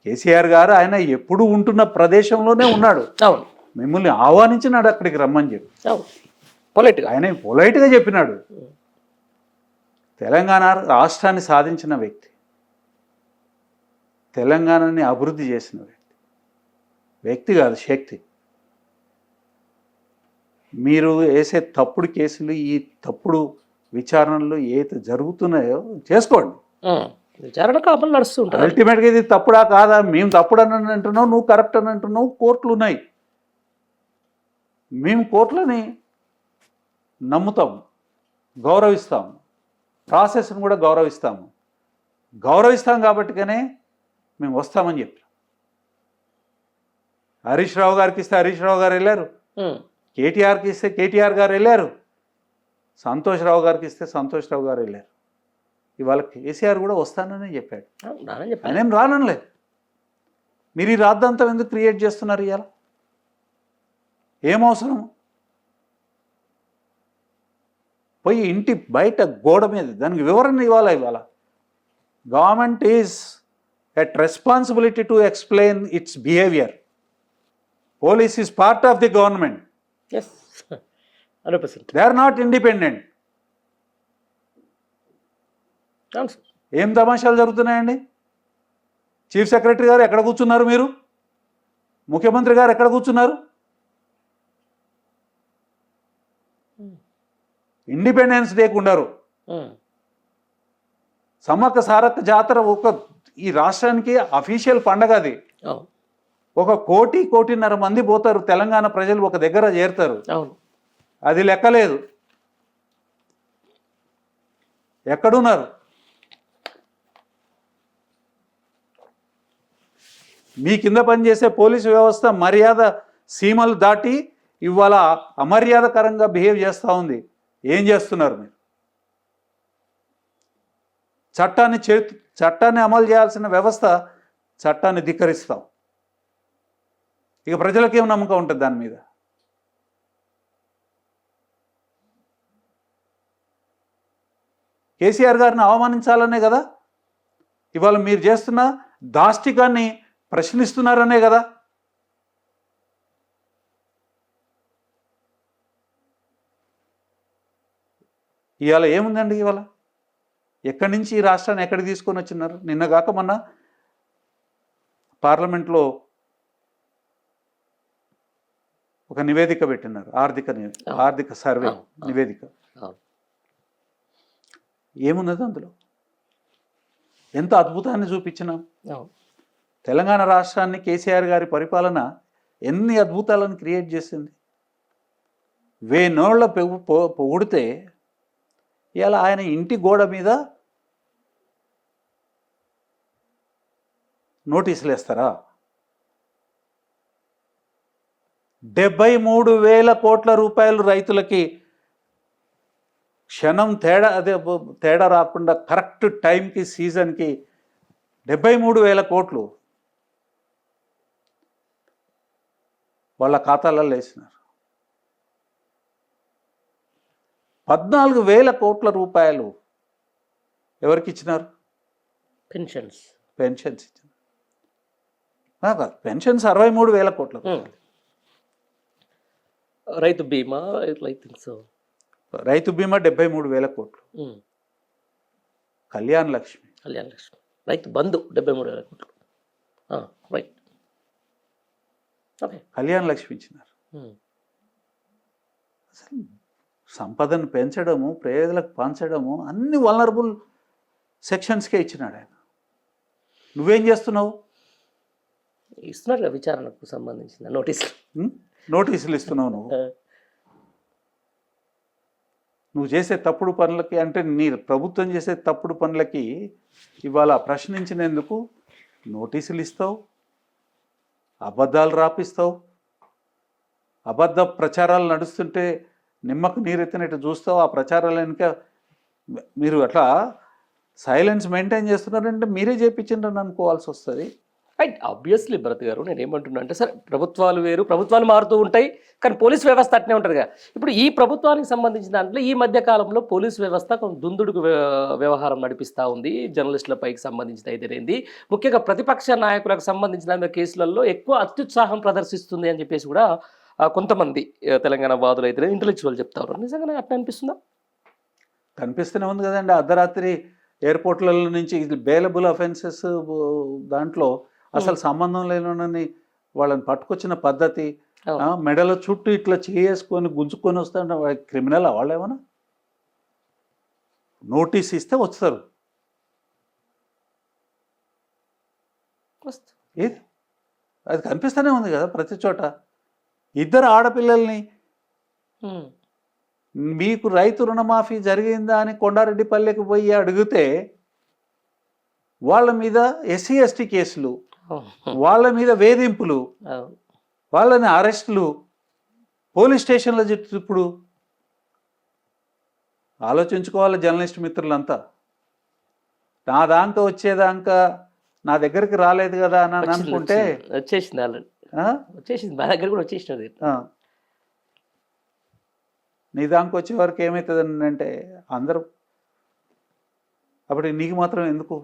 కేసీఆర్ గారు ఆయన ఎప్పుడు ఉంటున్న ప్రదేశంలోనే ఉన్నాడు. మిమ్మల్ని ఆహ్వానించినాడు అక్కడికి రమ్మని చెప్పి. ఆయన పొలైట్గా చెప్పినాడు. తెలంగాణ రాష్ట్రాన్ని సాధించిన వ్యక్తి, తెలంగాణని అభివృద్ధి చేసిన వ్యక్తి కాదు, శక్తి. మీరు వేసే తప్పుడు కేసులు, ఈ తప్పుడు విచారణలు ఏదైతే జరుగుతున్నాయో చేసుకోండి. విచారణ కాపలు నడుస్తుంటారు. అల్టిమేట్గా ఇది తప్పుడా కాదా? మేము తప్పుడు అని అంటున్నావు, నువ్వు కరప్ట్ అని అంటున్నావు. కోర్టులు ఉన్నాయి, మేము కోర్టులని నమ్ముతాము, గౌరవిస్తాము, ప్రాసెస్ని కూడా గౌరవిస్తాం కాబట్టిగానే మేము వస్తామని చెప్పాం. హరీష్ రావు గారికి ఇస్తే హరీష్ రావు గారు వెళ్ళారు, కేటీఆర్కి ఇస్తే కేటీఆర్ గారు వెళ్ళారు, సంతోష్ రావు గారికి ఇస్తే సంతోష్ రావు గారు వెళ్ళారు. ఇవాళ కేసీఆర్ కూడా వస్తానని చెప్పాడు. ఆయనేం రానలేదు. మీరు ఈ రాద్ధాంతం ఎందుకు క్రియేట్ చేస్తున్నారు? ఇవాళ ఏమవసరం? పోయి ఇంటి బయట గోడ మీద దానికి వివరణ ఇవ్వాలి. ఇవాళ government is at responsibility to explain its behaviour. Police is part of the government. They are not independent. ఏం తమాషాలు జరుగుతున్నాయండి? చీఫ్ సెక్రటరీ గారు ఎక్కడ కూర్చున్నారు? మీరు ముఖ్యమంత్రి గారు ఎక్కడ కూర్చున్నారు? ఇండిపెండెన్స్ డేకి ఉండరు. సమ్మక్క సారక్క జాతర ఈ రాష్ట్రానికి అఫీషియల్ పండగ. అది 1.5 మంది పోతారు తెలంగాణ ప్రజలు, ఒక దగ్గర చేరుతారు. అది లెక్కలేదు. ఎక్కడున్నారు? మీ కింద పనిచేసే పోలీసు వ్యవస్థ మర్యాద సీమలు దాటి ఇవాళ అమర్యాదకరంగా బిహేవ్ చేస్తూ ఉంది. ఏం చేస్తున్నారు మీరు? చట్టాన్ని అమలు చేయాల్సిన వ్యవస్థ చట్టాన్ని ధిక్కరిస్తాం. ఇక ప్రజలకేం నమ్మకం ఉంటుంది దాని మీద? కేసీఆర్ గారిని అవమానించాలనే కదా ఇవాళ మీరు చేస్తున్న దాష్టికాన్ని ప్రశ్నిస్తున్నారనే కదా. ఇవాళ ఏముందండి? ఇవాళ ఎక్కడి నుంచి ఈ రాష్ట్రాన్ని ఎక్కడికి తీసుకొని వచ్చినారు? నిన్నగాక మొన్న పార్లమెంట్లో ఒక నివేదిక పెట్టినారు, ఆర్థిక సర్వే నివేదిక. ఏమున్నది అందులో? ఎంత అద్భుతాన్ని చూపించినాం. తెలంగాణ రాష్ట్రాన్ని కేసీఆర్ గారి పరిపాలన ఎన్ని అద్భుతాలను క్రియేట్ చేసింది. వేనోళ్ళ పొగిడితే ఇలా ఆయన ఇంటి గోడ మీద నోటీసులు వేస్తారా? 73,000 కోట్ల రూపాయలు రైతులకి క్షణం తేడా రాకుండా కరెక్ట్ టైంకి, సీజన్కి 73,000 కోట్లు వాళ్ళ ఖాతాలలో వేసినారు. 14,000 కోట్ల రూపాయలు ఎవరికి ఇచ్చినారు? పెన్షన్స్ ఇచ్చినారు. పెన్షన్స్ 63,000 కోట్ల. రైతు బీమా 73,000 కోట్లు. కళ్యాణ్ లక్ష్మి, రైతు బంధు 73,000 కోట్లు. రైట్, కళ్యాణ్ లక్ష్మి ఇచ్చినారు. అసలు సంపదను పెంచడము, పేదలకు పంచడము అన్ని వల్నరబుల్ సెక్షన్స్కే ఇచ్చినాడు ఆయన. నువ్వేం చేస్తున్నావు? ఇస్తున్నారు కదా విచారణకు సంబంధించిన నోటీసులు. నోటీసులు ఇస్తున్నావు నువ్వు చేసే తప్పుడు పనులకి, అంటే నీ ప్రభుత్వం చేసే తప్పుడు పనులకి ఇవాళ ప్రశ్నించినందుకు నోటీసులు ఇస్తావు, అబద్ధాలు రాపిస్తావు, అబద్ధ ప్రచారాలు నడుస్తుంటే నిమ్మకు నీరెత్తినట్టు చూస్తావు. ఆ ప్రచారాలు వెనుక మీరు అట్లా సైలెన్స్ మెయింటైన్ చేస్తున్నారంటే మీరే చేయించిండ్రని అనుకోవాల్సి వస్తుంది. రైట్, ఆబ్వియస్లీ భరత్ గారు నేను ఏమంటున్నా అంటే సరే ప్రభుత్వాలు వేరు, ప్రభుత్వాలు మారుతూ ఉంటాయి, కానీ పోలీస్ వ్యవస్థ అట్నే ఉంటుంది కదా. ఇప్పుడు ఈ ప్రభుత్వానికి సంబంధించిన దాంట్లో ఈ మధ్య కాలంలో పోలీస్ వ్యవస్థ కొంచెం దుందుడుకు వ్యవహారం నడిపిస్తూ ఉంది. జర్నలిస్టులపైకి సంబంధించిన అయితేనేది, ముఖ్యంగా ప్రతిపక్ష నాయకులకు సంబంధించిన కేసులలో ఎక్కువ అత్యుత్సాహం ప్రదర్శిస్తుంది అని చెప్పేసి కూడా కొంతమంది తెలంగాణ వాదులు అయితే ఇంటలెక్చువల్ చెప్తారు. నిజంగానే అట్లా అనిపిస్తుందా? కనిపిస్తూనే ఉంది కదండి. అర్ధరాత్రి ఎయిర్పోర్ట్లలో నుంచి ఇది బెయిలబుల్ అఫెన్సెస్ దాంట్లో అసలు సంబంధం లేనని వాళ్ళని పట్టుకొచ్చిన పద్ధతి, మెడల చుట్టూ ఇట్లా చేసుకొని గుంజుకొని వస్తారంటే క్రిమినల్ వాళ్ళు ఏమన్నా నోటీస్ ఇస్తే వస్తారు. ఏది అది కనిపిస్తూనే ఉంది కదా ప్రతి చోట. ఇద్దరు ఆడపిల్లల్ని మీకు రైతు రుణమాఫీ జరిగిందా అని కొండారెడ్డిపల్లెకి పోయి అడిగితే వాళ్ళ మీద ఎస్సీ ఎస్టీ కేసులు, వాళ్ళ మీద వేధింపులు, వాళ్ళని అరెస్టులు, పోలీస్ స్టేషన్లో ఇప్పుడు ఆలోచించుకోవాలి జర్నలిస్ట్ మిత్రులంతా. నా దాంకా వచ్చేదాకా నా దగ్గరికి రాలేదు కదా అని అనుకుంటే వచ్చేసింది, ఆల్రెడీ వచ్చేసింది, మా దగ్గర కూడా వచ్చేసినది. నీ దానికి వచ్చే వరకు ఏమవుతుందని అంటే అందరూ అప్పుడు నీకు మాత్రం ఎందుకు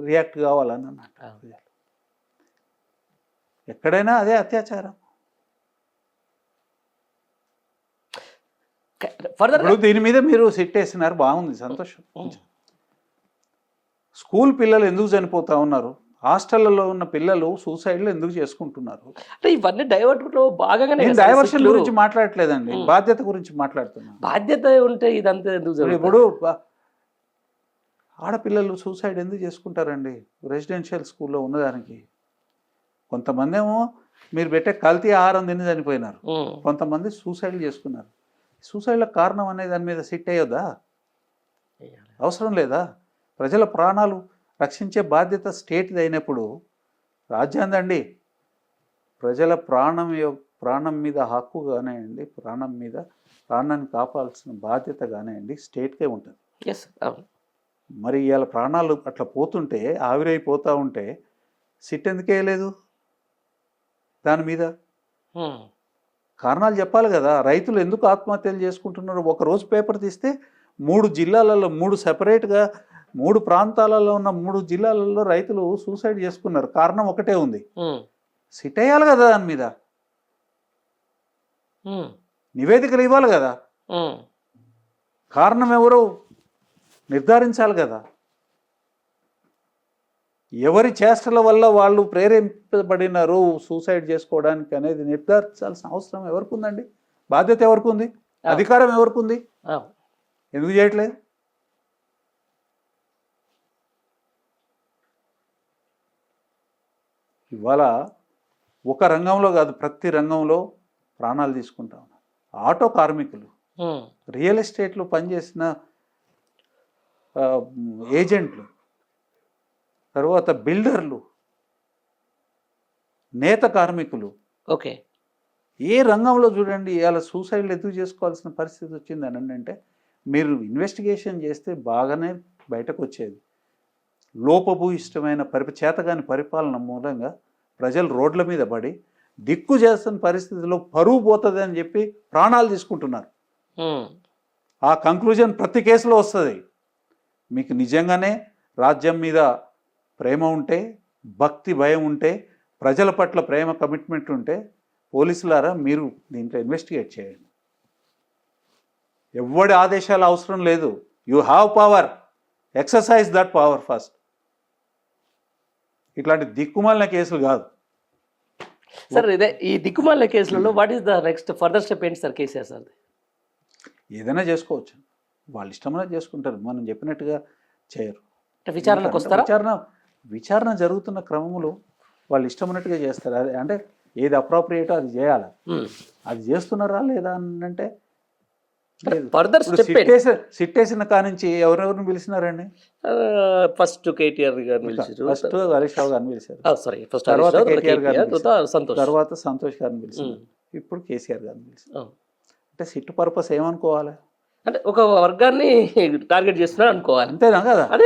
రియాక్ట్ కావాలని అన్నట్టు. ఎక్కడైనా అదే అత్యాచారం. ఇప్పుడు దీని మీద మీరు సిట్ వేసినారు, బాగుంది, సంతోషం. స్కూల్ పిల్లలు ఎందుకు చనిపోతా ఉన్నారు, హాస్టళ్లలో ఉన్న పిల్లలు సూసైడ్లు ఎందుకు చేసుకుంటున్నారు? అంటే ఇవన్నీ డైవర్ట్ లో భాగంగానే. డైవర్షన్ గురించి మాట్లాడట్లేదండి, బాధ్యత గురించి మాట్లాడుతున్నాను. బాధ్యత ఉంటే ఇదంతా ఎందుకు? ఇప్పుడు ఆడపిల్లలు సూసైడ్ ఎందుకు చేసుకుంటారండి రెసిడెన్షియల్ స్కూల్లో ఉన్నదానికి? కొంతమంది ఏమో మీరు పెట్టే కల్తీ ఆహారం తిని చనిపోయినారు, కొంతమంది సూసైడ్లు చేసుకున్నారు. సూసైడ్లకు కారణం అనే దాని మీద సిట్ అయ్యొద్దా? అవసరం లేదా? ప్రజల ప్రాణాలు రక్షించే బాధ్యత స్టేట్ది అయినప్పుడు రాజ్యాంగండి. ప్రజల ప్రాణం మీద హక్కు కానివ్వండి, ప్రాణాన్ని కాపాడాల్సిన బాధ్యత కానివ్వండి స్టేట్కే ఉంటుంది. మరి ఇవాళ ప్రాణాలు అట్లా పోతుంటే, ఆవిరైపోతూ ఉంటే సిట్ ఎందుకు వేయలేదు దాని మీద? కారణాలు చెప్పాలి కదా. రైతులు ఎందుకు ఆత్మహత్యలు చేసుకుంటున్నారు? ఒకరోజు పేపర్ తీస్తే 3 జిల్లాలలో 3 సెపరేట్గా 3 ప్రాంతాలలో ఉన్న 3 జిల్లాలలో రైతులు సూసైడ్ చేసుకున్నారు. కారణం ఒకటే ఉంది, సిట్ వేయాలి కదా దాని మీద, నివేదికలు ఇవ్వాలి కదా, కారణం ఎవరో నిర్ధారించాలి కదా. ఎవరి చేష్టల వల్ల వాళ్ళు ప్రేరేపించబడినారు సూసైడ్ చేసుకోవడానికి అనేది నిర్ధారించాల్సిన అవసరం ఎవరికి ఉందండి? బాధ్యత ఎవరికి ఉంది? అధికారం ఎవరికి ఉంది? ఎందుకు చేయట్లేదు? ఇవాళ ఒక రంగంలో కాదు, ప్రతి రంగంలో ప్రాణాలు తీసుకుంటా ఉన్నారు. ఆటో కార్మికులు, రియల్ ఎస్టేట్లో పనిచేసిన ఏజెంట్లు, తర్వాత బిల్డర్లు, నేత కార్మికులు, ఓకే, ఏ రంగంలో చూడండి ఇవాళ సూసైడ్లు ఎందుకు చేసుకోవాల్సిన పరిస్థితి వచ్చింది అని అంటే, మీరు ఇన్వెస్టిగేషన్ చేస్తే బాగానే బయటకు వచ్చేది. లోపభూయిష్టమైన చేతగాని పరిపాలన మూలంగా ప్రజలు రోడ్ల మీద పడి దిక్కు చేస్తున్న పరిస్థితిలో పరువు పోతుంది అని చెప్పి ప్రాణాలు తీసుకుంటున్నారు. ఆ కంక్లూజన్ ప్రతి కేసులో వస్తుంది. మీకు నిజంగానే రాజ్యం మీద ప్రేమ ఉంటే, భక్తి భయం ఉంటే, ప్రజల పట్ల ప్రేమ కమిట్మెంట్ ఉంటే పోలీసులారా మీరు దీంట్లో ఇన్వెస్టిగేట్ చేయండి. ఎవరి ఆదేశాలు అవసరం లేదు. You have power, exercise that power first. ఇట్లాంటి దిక్కుమాలిన కేసులు కాదు సార్. ఇదే ఈ దిక్కుమాలిన కేసులలో what is the next further step ఏంటి సార్? కేసీఆర్ సార్ ఏదైనా చేసుకోవచ్చు, వాళ్ళు ఇష్టమైనా చేసుకుంటారు, మనం చెప్పినట్టుగా చేయరు. విచారణకు వస్తారా? విచారణ జరుగుతున్న క్రమంలో వాళ్ళు ఇష్టం ఉన్నట్టుగా చేస్తారు. అది అంటే ఏది అప్రోప్రియేటో అది చేయాలి. అది చేస్తున్నారా లేదా అని అంటే ఫర్దర్ సిట్ వేసిన కానించి ఎవరెవరిని పిలిచినారండి? ఫస్ట్ కేటీఆర్ గారిని పిలిచారు, ఫస్ట్ హరీష్ రావు గారిని పిలిచారు, తర్వాత కేటీఆర్ గారిని పిలిచారు, సంతోష్, తర్వాత సంతోష్ గారిని పిలిచారు, ఇప్పుడు కేసీఆర్ గారిని పిలిచారు. అంటే సిట్ పర్పస్ ఏమనుకోవాలి? అంటే ఒక వర్గాన్ని టార్గెట్ చేస్తున్నారు అనుకోవాలి, అంతేనా కదా? అదే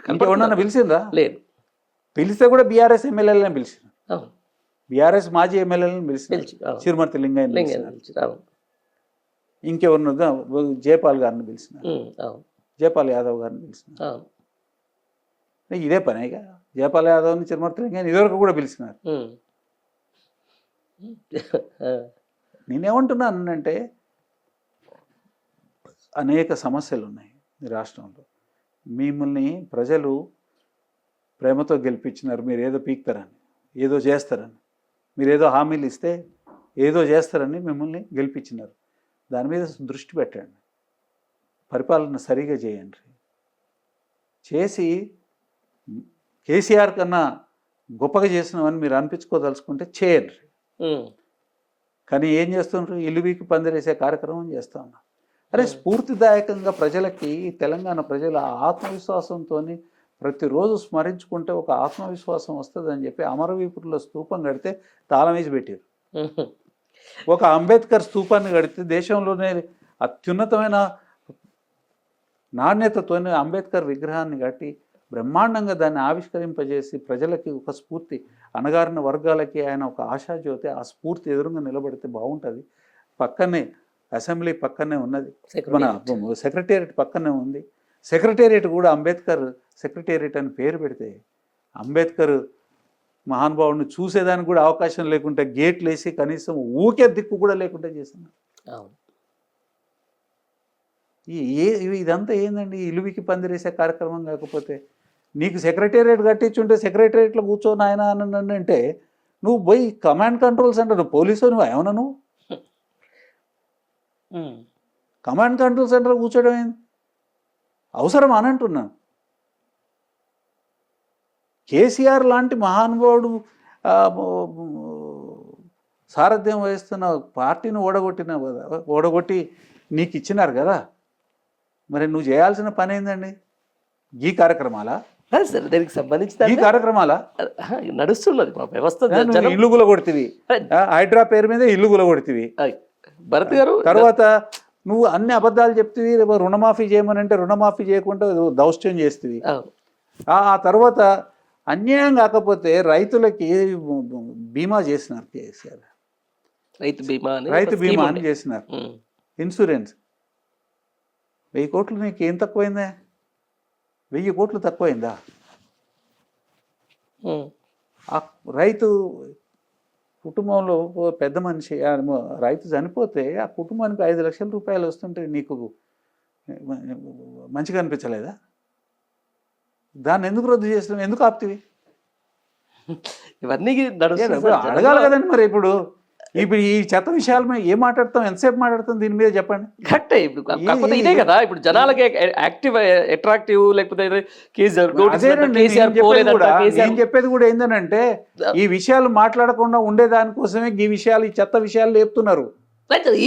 ఇంకెవరన్నా పిలిచిందా? లేదు. పిలిస్తే కూడా బీఆర్ఎస్ ఎమ్మెల్యేలను పిలిచారు, బీఆర్ఎస్ మాజీ ఎమ్మెల్యేలను పిలిచారు, చిరుమర్తి లింగయ్య, ఇంకెవరినో జయపాల్ గారిని పిలిచిన, జయపాల్ యాదవ్ గారిని పిలిచిన. ఇదే పనేగా జయపాల్ యాదవ్ని చిరుమర్తి లింగయ్య ఇదివరకు కూడా పిలిచినారు. నేనేమంటున్నానంటే అనేక సమస్యలు ఉన్నాయి ఈ రాష్ట్రంలో. మిమ్మల్ని ప్రజలు ప్రేమతో గెలిపించినారు, మీరు ఏదో పీక్తారని, ఏదో చేస్తారని, మీరు ఏదో హామీలు ఇస్తే ఏదో చేస్తారని మిమ్మల్ని గెలిపించినారు. దాని మీద దృష్టి పెట్టండి, పరిపాలన సరిగా చేయండి, చేసి కేసీఆర్ కన్నా గొప్పగా చేసినామని మీరు అనిపించుకోదలుచుకుంటే చేయండి. కానీ ఏం చేస్తున్నారు? ఇల్లు వీకి పందిరేసే కార్యక్రమం చేస్తూ ఉన్నారు. అరే స్ఫూర్తిదాయకంగా ప్రజలకి, తెలంగాణ ప్రజల ఆత్మవిశ్వాసంతో ప్రతిరోజు స్మరించుకుంటే ఒక ఆత్మవిశ్వాసం వస్తుందని చెప్పి అమరవీపురంలో స్తూపం కడితే తాళం వేసి పెట్టారు. ఒక అంబేద్కర్ స్తూపాన్ని కడితే దేశంలోనే అత్యున్నతమైన నాణ్యతతోనే అంబేద్కర్ విగ్రహాన్ని కట్టి బ్రహ్మాండంగా దాన్ని ఆవిష్కరింపజేసి ప్రజలకి ఒక స్ఫూర్తి, అణగారిన వర్గాలకి ఆయన ఒక ఆశాజ్యోతి. ఆ స్ఫూర్తి ఎదురుగా నిలబడితే బాగుంటుంది. పక్కనే అసెంబ్లీ పక్కనే ఉన్నది, మన సెక్రటేరియట్ పక్కనే ఉంది. సెక్రటేరియట్ కూడా అంబేద్కర్ సెక్రటేరియట్ అని పేరు పెడితే అంబేద్కర్ మహానుభావుడిని చూసేదానికి కూడా అవకాశం లేకుంటే గేట్లు వేసి కనీసం ఊకే దిక్కు కూడా లేకుండా చేస్తున్నారు. ఇదంతా ఏందండి? ఇలువికి పందిరేసే కార్యక్రమం కాకపోతే నీకు సెక్రటేరియట్ కట్టించుంటే సెక్రటేరియట్లో కూర్చొని ఆయన అని అంటే నువ్వు పోయి కమాండ్ కంట్రోల్ సెంటర్, పోలీసు నువ్వు ఏమన్నా, నువ్వు కమాండ్ కంట్రోల్ సెంటర్ కూర్చోవడం ఏంది? అవసరం అని అంటున్నాను. కేసీఆర్ లాంటి మహానుభావుడు సారథ్యం వహిస్తున్న పార్టీని ఓడగొట్టి నీకు ఇచ్చినారు కదా, మరి నువ్వు చేయాల్సిన పని ఏందండి? ఈ కార్యక్రమాలా? సార్ దానికి సంబంధించి ఈ కార్యక్రమాలా నడుస్తున్నది వ్యవస్థ. ఇల్లు గులగొడితివి, హైడ్రా పేరు మీద ఇల్లు గులగొడితివి భరత్ గారు. తర్వాత నువ్వు అన్ని అబద్ధాలు చెప్తివి, రుణమాఫీ చేయమని అంటే రుణమాఫీ చేయకుండా దౌష్ట్యం చేస్తేవి. ఆ తర్వాత అన్యాయం కాకపోతే రైతులకి బీమా చేసినారు కేసీఆర్, రైతు బీమా అని చేసినారు, ఇన్సూరెన్స్. 1000 కోట్లు నీకు ఏం తక్కువైందా? 1000 కోట్లు తక్కువైందా? ఆ రైతు కుటుంబంలో పెద్ద మనిషి రైతు చనిపోతే ఆ కుటుంబానికి 5 లక్షల రూపాయలు వస్తుంటే నీకు మంచిగా అనిపించలేదా? దాన్ని ఎందుకు రద్దు చేస్తున్నావు? ఎందుకు ఆపుతీవి? ఇవన్నీ అడగాలి కదండి. మరి ఇప్పుడు ఈ చెత్త విషయాల మీద ఏం మాట్లాడతాం, ఎంతసేపు మాట్లాడతాం దీని మీద చెప్పండి. కరెక్టే. కాకపోతే ఇదే కదా ఇప్పుడు జనాలకి యాక్టివ్ అట్రాక్టివ్, లేకపోతే నేను చెప్పేది కూడా ఏంటంటే ఈ విషయాలు మాట్లాడకుండా ఉండేదానికోసమే ఈ విషయాలు, ఈ చెత్త విషయాలు లేపుతున్నారు.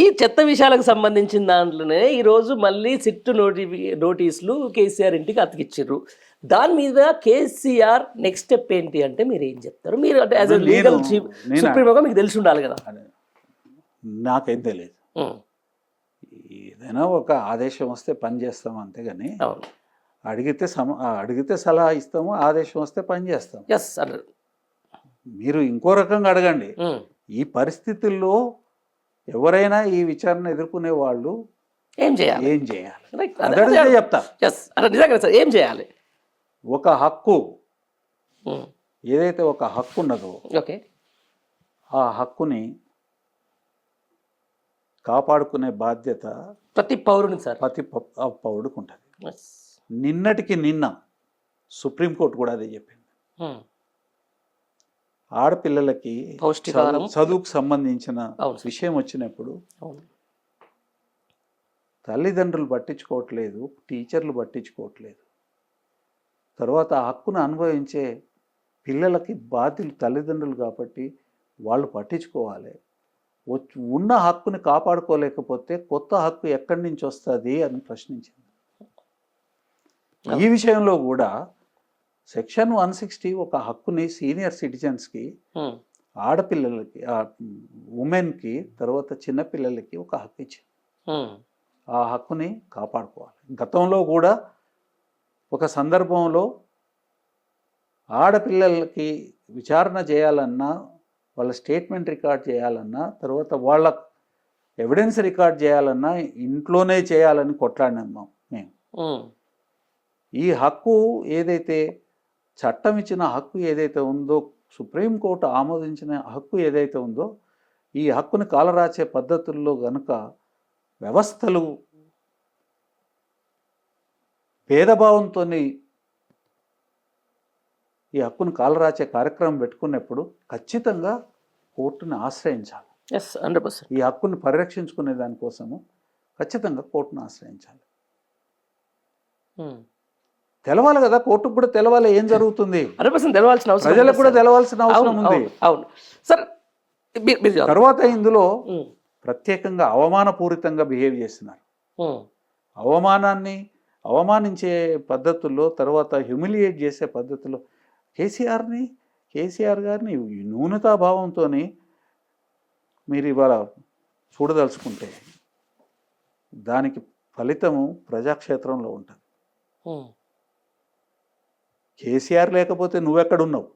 ఈ చెత్త విషయాలకు సంబంధించిన దాంట్లోనే ఈరోజు మళ్ళీ సిట్ నోటీసులు కేసీఆర్ ఇంటికి అతికిచ్చారు. దాని మీద కేసీఆర్ నెక్స్ట్ స్టెప్ ఏంటి అంటే మీరు ఏం చెప్తారు? మీరు అంటే యాజ్ ఎ లీగల్ చీఫ్ సుప్రీంగా మీకు తెలిసి ఉండాలి కదా. నాకేం తెలియదు. ఏదైనా ఒక ఆదేశం వస్తే పని చేస్తాం అంతేగాని అడిగితే సలహా ఇస్తాము, ఆదేశం వస్తే పని చేస్తాం. మీరు ఇంకో రకంగా అడగండి. ఈ పరిస్థితుల్లో ఎవరైనా ఈ విచారణ ఎదుర్కొనే వాళ్ళు ఏం చేయాలి చెప్తా. ఏం చేయాలి? ఒక హక్కు, ఏదైతే ఒక హక్కు ఉన్నదో ఆ హక్కుని కాపాడుకునే బాధ్యత ప్రతి పౌరుని ప్రతి పౌరుడికి ఉంటుంది. నిన్నటికి నిన్న సుప్రీంకోర్టు కూడా అదే చెప్పింది. ఆడపిల్లలకి చదువుకు సంబంధించిన విషయం వచ్చినప్పుడు తల్లిదండ్రులు పట్టించుకోవట్లేదు, టీచర్లు పట్టించుకోవట్లేదు. తర్వాత ఆ హక్కును అనుభవించే పిల్లలకి బాధ్యులు తల్లిదండ్రులు కాబట్టి వాళ్ళు పట్టించుకోవాలి. ఉన్న హక్కుని కాపాడుకోలేకపోతే కొత్త హక్కు ఎక్కడి నుంచి వస్తుంది అని ప్రశ్నించింది. ఈ విషయంలో కూడా సెక్షన్ 160 ఒక హక్కుని సీనియర్ సిటిజన్స్కి, ఆడపిల్లలకి, ఉమెన్కి, తర్వాత చిన్నపిల్లలకి ఒక హక్కు ఇచ్చింది. ఆ హక్కుని కాపాడుకోవాలి. గతంలో కూడా ఒక సందర్భంలో ఆడపిల్లలకి విచారణ చేయాలన్నా, వాళ్ళ స్టేట్మెంట్ రికార్డ్ చేయాలన్నా, తర్వాత వాళ్ళ ఎవిడెన్స్ రికార్డ్ చేయాలన్నా ఇంట్లోనే చేయాలని కొట్లాడినాం మేము. ఈ హక్కు ఏదైతే చట్టం ఇచ్చిన హక్కు ఏదైతే ఉందో, సుప్రీంకోర్టు ఆమోదించిన హక్కు ఏదైతే ఉందో, ఈ హక్కుని కాలరాచే పద్ధతుల్లో గనుక వ్యవస్థలు భేదభావంతో ఈ హక్కును కాలరాచే కార్యక్రమం పెట్టుకున్నప్పుడు ఖచ్చితంగా కోర్టుని ఆశ్రయించాలి. 100%. ఈ హక్కుని పరిరక్షించుకునే దానికోసము ఖచ్చితంగా కోర్టును ఆశ్రయించాలి. తెలవాలి కదా, కోర్టుకు కూడా తెలవాలి ఏం జరుగుతుంది, 100% తెలవాల్సిన అవసరం, ప్రజలకు కూడా తెలవాల్సిన అవసరం ఉంది. అవును సార్. తర్వాత ఇందులో ప్రత్యేకంగా అవమానపూరితంగా బిహేవ్ చేస్తున్నారు. అవమానించే పద్ధతుల్లో, తర్వాత హ్యూమిలియేట్ చేసే పద్ధతుల్లో కేసీఆర్ గారిని న్యూనతాభావంతో మీరు ఇవాళ చూడదలుచుకుంటే దానికి ఫలితము ప్రజాక్షేత్రంలో ఉంటుంది. కేసీఆర్ లేకపోతే నువ్వెక్కడున్నావు?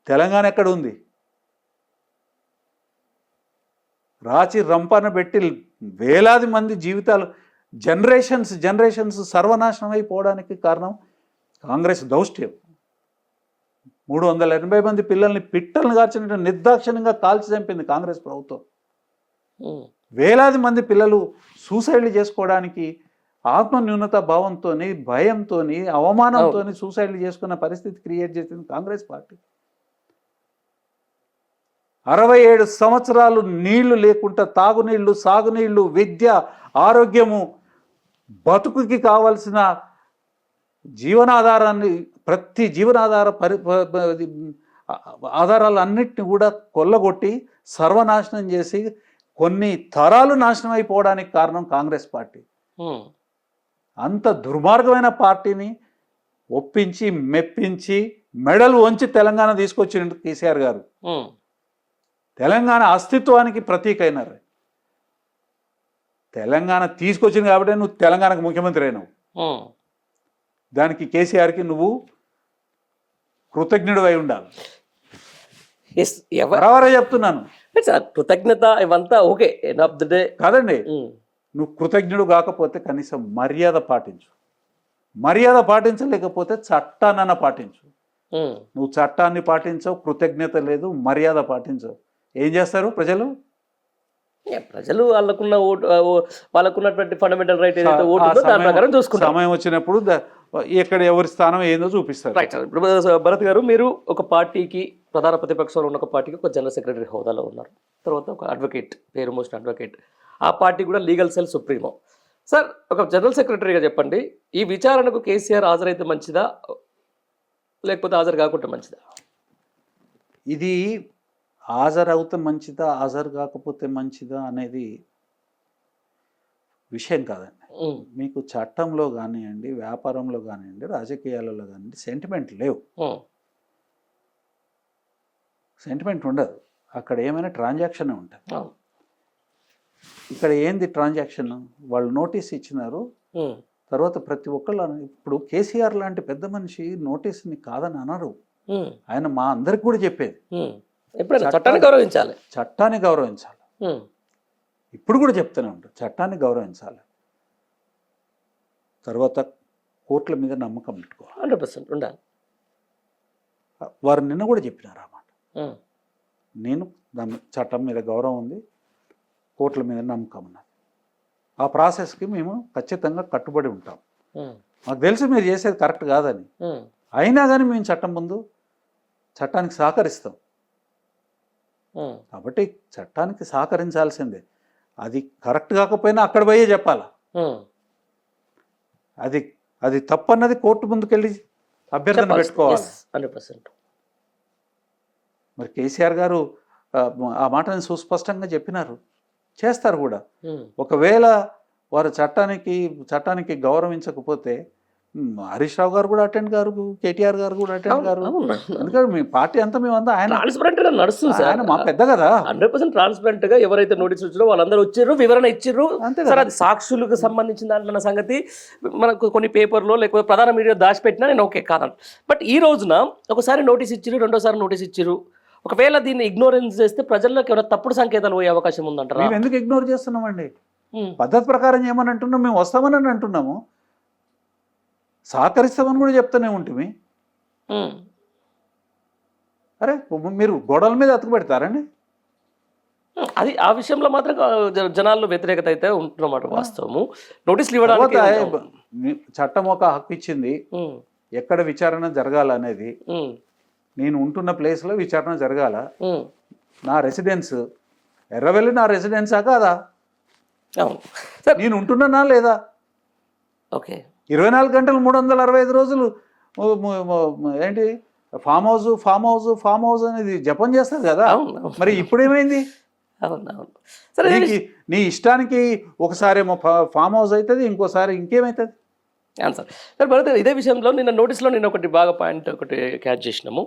తెలంగాణ ఎక్కడ ఉంది? రాచి రంపన పెట్టి వేలాది మంది జీవితాలు జనరేషన్స్ సర్వనాశనం అయిపోవడానికి కారణం కాంగ్రెస్ దౌష్ట్యం. 380 మంది పిల్లల్ని పిట్టలను కార్చినట్టు నిర్దాక్షిణ్యంగా కాల్చి చంపింది కాంగ్రెస్ ప్రభుత్వం. వేలాది మంది పిల్లలు సూసైడ్లు చేసుకోవడానికి ఆత్మన్యూనత భావంతో, భయంతో, అవమానంతో సూసైడ్లు చేసుకున్న పరిస్థితి క్రియేట్ చేసింది కాంగ్రెస్ పార్టీ. 67 సంవత్సరాలు నీళ్లు లేకుండా, తాగునీళ్లు, సాగునీళ్లు, విద్య, ఆరోగ్యము, బతుకుకి కావలసిన జీవనాధారాన్ని, ప్రతి జీవనాధార ఆధారాలన్నింటినీ కూడా కొల్లగొట్టి సర్వనాశనం చేసి కొన్ని తరాలు నాశనం అయిపోవడానికి కారణం కాంగ్రెస్ పార్టీ. అంత దుర్మార్గమైన పార్టీని ఒప్పించి మెప్పించి మెడలు వంచి తెలంగాణ తీసుకొచ్చిండు కేసీఆర్ గారు. తెలంగాణ అస్తిత్వానికి ప్రతీక అయినారు. తెలంగాణ తీసుకొచ్చింది కాబట్టి నువ్వు తెలంగాణకు ముఖ్యమంత్రి అయినావు. దానికి కేసీఆర్కి నువ్వు కృతజ్ఞుడు అయి ఉండాలి. ఎవరెవరో చెప్తున్నాను, కృతజ్ఞత ఇవంతా okay, end of the day కాదండి. నువ్వు కృతజ్ఞుడు కాకపోతే కనీసం మర్యాద పాటించు. మర్యాద పాటించలేకపోతే చట్టాన్న పాటించు. నువ్వు చట్టాన్ని పాటించవు, కృతజ్ఞత లేదు, మర్యాద పాటించవు. ఏం చేస్తారు ప్రజలు? ప్రజలు వాళ్ళకున్నటువంటి ఫండమెంటల్ రైట్ ఏదైతే ఓటు ఉందో దాని ప్రకారం చూసుకుంటారు. సమయం వచ్చినప్పుడు ఎక్కడ ఎవరి స్థానం ఏందో చూపిస్తారు. రైట్. ఇప్పుడు భరత్ గారు, మీరు ఒక పార్టీకి, ప్రధాన ప్రతిపక్షంలో ఉన్న ఒక పార్టీకి ఒక జనరల్ సెక్రటరీ హోదాలో ఉన్నారు, తర్వాత ఒక అడ్వకేట్, పేరు మోసిన అడ్వకేట్, ఆ పార్టీ కూడా లీగల్ సెల్ సుప్రీమో. సార్, ఒక జనరల్ సెక్రటరీగా చెప్పండి, ఈ విచారణకు కేసీఆర్ హాజరైతే మంచిదా లేకపోతే హాజరు కాకుండా మంచిదా? ఇది హాజరవుతే మంచిదా, హాజరు కాకపోతే మంచిదా అనేది విషయం కాదండి. మీకు చట్టంలో కానివ్వండి, వ్యాపారంలో కానివ్వండి, రాజకీయాలలో కానివ్వండి సెంటిమెంట్ లేవు. సెంటిమెంట్ ఉండదు. అక్కడ ఏమైనా ట్రాన్సాక్షన్ ఉంటుంది. ఇక్కడ ఏంది ట్రాన్సాక్షన్? వాళ్ళు నోటీస్ ఇచ్చినారు, తర్వాత ప్రతి ఒక్కళ్ళు, ఇప్పుడు కేసీఆర్ లాంటి పెద్ద మనిషి నోటీస్ని కాదని అనరు. ఆయన మా అందరికి కూడా చెప్పేది చట్టాన్ని గౌరవించాలి, చట్టాన్ని గౌరవించాలి. ఇప్పుడు కూడా చెప్తూనే ఉంటారు, చట్టాన్ని గౌరవించాలి. తర్వాత కోర్టుల మీద నమ్మకం పెట్టుకోవాలి. 100% ఉండాలి. వారు నిన్న కూడా చెప్పినారు అన్నమాట. నేను చట్టం మీద గౌరవం ఉంది, కోర్టుల మీద నమ్మకం ఉన్నది. ఆ ప్రాసెస్కి మేము ఖచ్చితంగా కట్టుబడి ఉంటాం. మాకు తెలుసు మీరు చేసేది కరెక్ట్ కాదని, అయినా కానీ మేము చట్టం ముందు చట్టానికి సహకరిస్తాం. కాబట్టి చట్టానికి సహకరించాల్సిందే. అది కరెక్ట్ కాకపోయినా అక్కడ పోయే చెప్పాలా. అది తప్పన్నది కోర్టు ముందుకెళ్ళి అభ్యర్థన పెట్టుకోవాలి. 100%. మరి కేసీఆర్ గారు ఆ మాటని సుస్పష్టంగా చెప్పినారు, చేస్తారు కూడా. ఒకవేళ వారు చట్టానికి గౌరవించకపోతే హరీష్ రావు గారు కూడా అటెండ్ గారు, కేటీఆర్ గారు కూడా అటెండ్ గారు. ఎందుకంటే మీ పార్టీ అంతా మేమంతా ఆయన ట్రాన్స్పరెంట్ గా నడుస్తుంది, ఆయన మా పెద్ద కదా. 100% ట్రాన్స్పరెంట్ గా ఎవరైతే నోటీస్ వచ్చారో వాళ్ళందరూ వచ్చారు, వివరణ ఇచ్చారు. సార్ అది సాక్షులకు సంబంధించిన దాంట్లో సంగతి మనకు కొన్ని పేపర్లో లేకపోతే ప్రధాన మీడియా దాచిపెట్టినా నేను ఓకే కాదండి. బట్ ఈ రోజున ఒకసారి నోటీస్ ఇచ్చారు, రెండోసారి నోటీస్ ఇచ్చారు. ఒకవేళ దీన్ని ఇగ్నోరెన్స్ చేస్తే ప్రజల్లోకి ఏమైనా తప్పుడు సంకేతాలు పోయే అవకాశం ఉందంటారా? మేము ఎందుకు ఇగ్నోర్ చేస్తున్నామండి? పద్ధతి ప్రకారం ఏమని అంటున్నాం, మేము వస్తామని అంటున్నాము, సహకరిస్తామని కూడా చెప్తూనే ఉంటుంది. అరే మీరు గొడవల మీద అతుకు పెడతారండి. అది ఆ విషయంలో మాత్రం జనాల్లో వ్యతిరేకత అయితే ఉంటున్నమాట వాస్తవము. నోటీసులు ఇవ్వడానికి చట్టం ఒక హక్కు ఇచ్చింది, ఎక్కడ విచారణ జరగాలనేది. నేను ఉంటున్న ప్లేస్లో విచారణ జరగాల. నా రెసిడెన్స్ ఎర్రవెల్లి నా రెసిడెన్సా కాదా? నేను ఉంటున్నానా లేదా? ఓకే, 24 గంటలు 365 రోజులు ఏంటి ఫామ్ హౌస్ అనేది జపం చేస్తారు కదా. మరి ఇప్పుడు ఏమైంది? నీ ఇష్టానికి ఒకసారి ఫామ్ హౌస్ అవుతుంది, ఇంకోసారి ఇంకేమవుతుంది? సార్ భరత్, ఇదే విషయంలో నిన్న నోటీస్లో నేను ఒకటి బాగా పాయింట్ ఒకటి క్యాచ్ చేసినాము.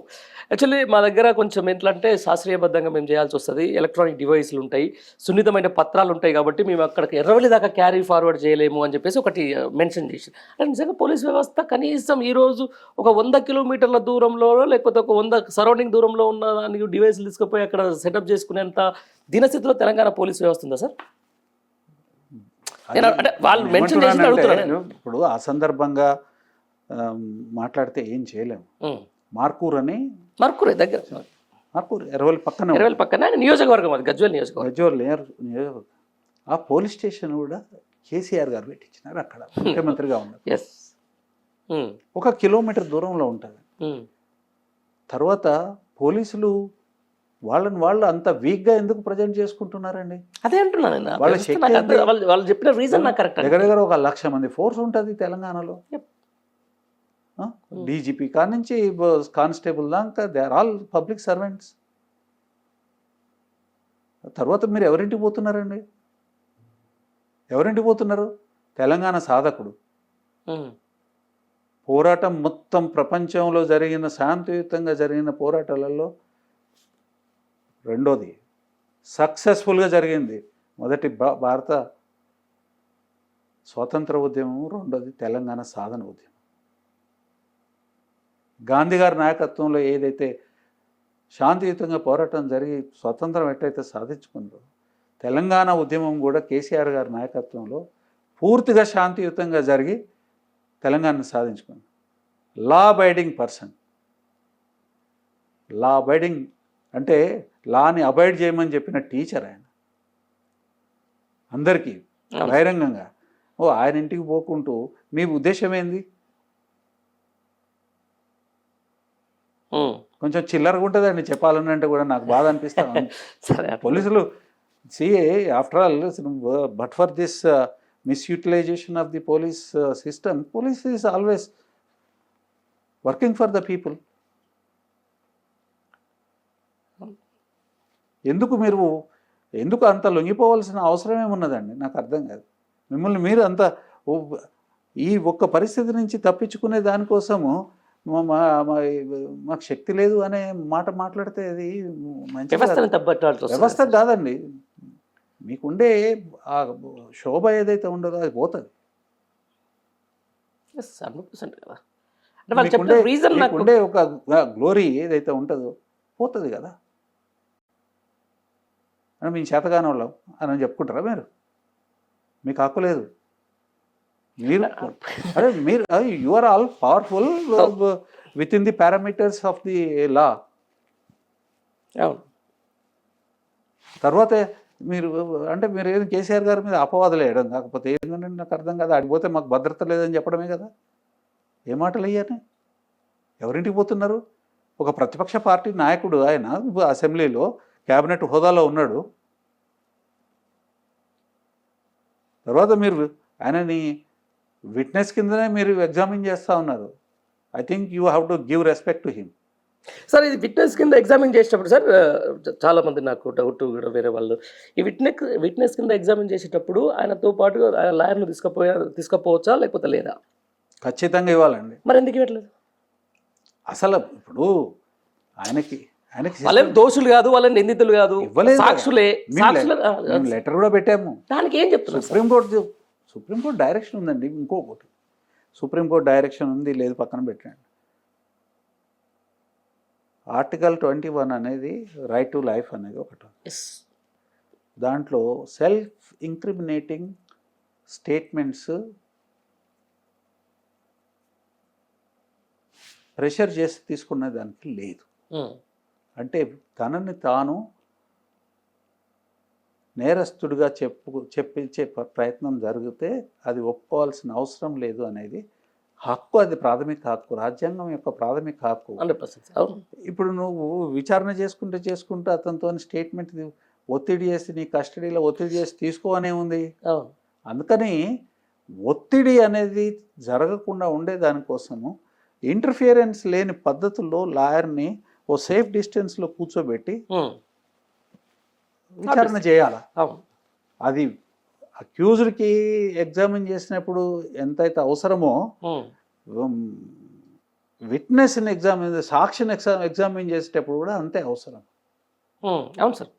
యాక్చువల్లీ మా దగ్గర కొంచెం ఎట్లా అంటే శాస్త్రీయబద్ధంగా మేము చేయాల్సి వస్తుంది, ఎలక్ట్రానిక్ డివైస్లు ఉంటాయి, సున్నితమైన పత్రాలు ఉంటాయి, కాబట్టి మేము అక్కడికి ఎర్రవల్లి దాకా క్యారీ ఫార్వర్డ్ చేయలేము అని చెప్పేసి ఒకటి మెన్షన్ చేసి. అంటే నిజంగా పోలీస్ వ్యవస్థ కనీసం ఈరోజు ఒక 100 కిలోమీటర్ల దూరంలో లేకపోతే ఒక 100 సరౌండింగ్ దూరంలో ఉన్న దానికి డివైస్లు తీసుకుపోయి అక్కడ సెటప్ చేసుకునేంత దీనస్థితిలో తెలంగాణ పోలీస్ వ్యవస్థ ఉందా సార్? అంటే వాళ్ళు మెన్షన్ చేసి అడుగుతున్నాను. ఇప్పుడు ఆ సందర్భంగా మాట్లాడితే ఏం చేయలేము. మార్కూర్ దగ్గర ఎర్రవల్లి పక్కన నియోజకవర్గం, అది గజ్వేల్ నియోజకవర్గం. ఆ పోలీస్ స్టేషన్ కూడా కేసీఆర్ గారు పెట్టించినారు, అక్కడ ముఖ్యమంత్రిగా ఉన్నారు. 1 కిలోమీటర్ దూరంలో ఉంటుంది. తర్వాత పోలీసులు వాళ్ళు అంత వీక్గా ఎందుకు ప్రజెంట్ చేసుకుంటున్నారండి? అదే అంటున్నాను, వాళ్ళు చెప్పిన రీజన్ నాకు కరెక్ట్. దగ్గర 1,00,000 మంది ఫోర్స్ ఉంటుంది తెలంగాణలో. డీజీపీ కాడ నుంచి కానిస్టేబుల్ దాకా they are all public servants. తర్వాత మీరు ఎవరింటికి పోతున్నారండి? ఎవరింటికి పోతున్నారు? తెలంగాణ సాధకుడు. పోరాటం మొత్తం ప్రపంచంలో జరిగిన శాంతియుతంగా జరిగిన పోరాటాలలో రెండోది సక్సెస్ఫుల్గా జరిగింది. మొదటి భారత స్వాతంత్ర ఉద్యమం, రెండోది తెలంగాణ సాధన ఉద్యమం. గాంధీ గారి నాయకత్వంలో ఏదైతే శాంతియుతంగా పోరాటం జరిగి స్వతంత్రం ఎట్లయితే సాధించుకుందో, తెలంగాణ ఉద్యమం కూడా కేసీఆర్ గారి నాయకత్వంలో పూర్తిగా శాంతియుతంగా జరిగి తెలంగాణను సాధించుకుంది. Law abiding person. Law abiding అంటే లాని అబాయిడ్ చేయమని చెప్పిన టీచర్ ఆయన. అందరికీ బహిరంగంగా ఆయన ఇంటికి పోకుంటూ మీ ఉద్దేశం ఏంది? కొంచెం చిల్లరగా ఉంటుందండి చెప్పాలని అంటే కూడా నాకు బాధ అనిపిస్తాను. పోలీసులు after all but for this misutilisation of the police system, police is always working for the people. ఎందుకు అంత లొంగిపోవాల్సిన అవసరం ఏమున్నదండి? నాకు అర్థం కాదు. మిమ్మల్ని మీరు అంత ఈ ఒక్క పరిస్థితి నుంచి తప్పించుకునే దానికోసము మాకు శక్తి లేదు అనే మాట మాట్లాడితే అది మంచి వ్యవస్థ కాదండి. మీకుండే ఆ శోభ ఏదైతే ఉండదో అది పోతుంది. మీకుండే ఒక గ్లోరీ ఏదైతే ఉంటుందో పోతుంది కదా. అని మీ చేతగాని వాళ్ళం అని చెప్పుకుంటారా మీరు? మీకు హక్కు లేదు. మీరు you are all powerful within the parameters of the law. తర్వాత మీరు ఏదో కేసీఆర్ గారి మీద అపవాదులు వేయడం కాకపోతే ఏంటంటే నాకు అర్థం కాదు. ఆడిపోతే మాకు భద్రత లేదని చెప్పడమే కదా. ఏ మాటలు అయ్యానే? ఎవరింటికి పోతున్నారు? ఒక ప్రతిపక్ష పార్టీ నాయకుడు ఆయన అసెంబ్లీలో క్యాబినెట్ హోదాలో ఉన్నాడు. తర్వాత మీరు ఆయనని విట్నెస్ కిందనే మీరు ఎగ్జామిన్ చేస్తూ ఉన్నారు. I think you have to give respect to him. Sir ఇది విట్నెస్ కింద ఎగ్జామిన్ చేసేటప్పుడు సార్ చాలా మంది నాకు డౌట్ కూడా వేరే వాళ్ళు ఈ విట్నెస్ కింద ఎగ్జామిన్ చేసేటప్పుడు ఆయనతో పాటు ఆయన లాయర్ను తీసుకపోవచ్చా లేకపోతే లేదా? ఖచ్చితంగా ఇవ్వాలండి. మరి ఎందుకు ఇవ్వట్లేదు? అసలు ఇప్పుడు ఆయనకి వాళ్ళేం దోషులు కాదు, వాళ్ళని నిందితులు కాదు, సాక్షులే. లెటర్ కూడా పెట్టాము. దానికి ఏం చెప్తున్నారు? సుప్రీంకోర్టు డైరెక్షన్ ఉందండి. ఇంకొకటి సుప్రీంకోర్టు డైరెక్షన్ ఉంది, లేదు పక్కన పెట్టండి. ఆర్టికల్ 21 అనేది రైట్ టు లైఫ్ అనేది ఒకటి. దాంట్లో సెల్ఫ్ ఇంక్రిమినేటింగ్ స్టేట్మెంట్స్ ప్రెషర్ చేసి తీసుకునే దానికి లేదు. అంటే తనని తాను నేరస్తుడిగా చెప్పించే ప్రయత్నం జరిగితే అది ఒప్పుకోవాల్సిన అవసరం లేదు అనేది హక్కు. అది ప్రాథమిక హక్కు, రాజ్యాంగం యొక్క ప్రాథమిక హక్కు. 100%. ఇప్పుడు నువ్వు విచారణ చేసుకుంటూ అతనితో స్టేట్మెంట్ ఒత్తిడి చేసి నీ కస్టడీలో ఒత్తిడి చేసి తీసుకోవనే ఉంది. అందుకని ఒత్తిడి అనేది జరగకుండా ఉండే దానికోసము ఇంటర్ఫియరెన్స్ లేని పద్ధతుల్లో లాయర్ని ఓ సేఫ్ డిస్టెన్స్లో కూర్చోబెట్టి విచారణ చేయాలి. అది అక్యూజ్డ్కి ఎగ్జామిన్ చేసినప్పుడు ఎంతైతే అవసరమో విట్నెస్ని సాక్షిని ఎగ్జామిన్ చేసేటప్పుడు కూడా అంతే అవసరం. అవును సార్.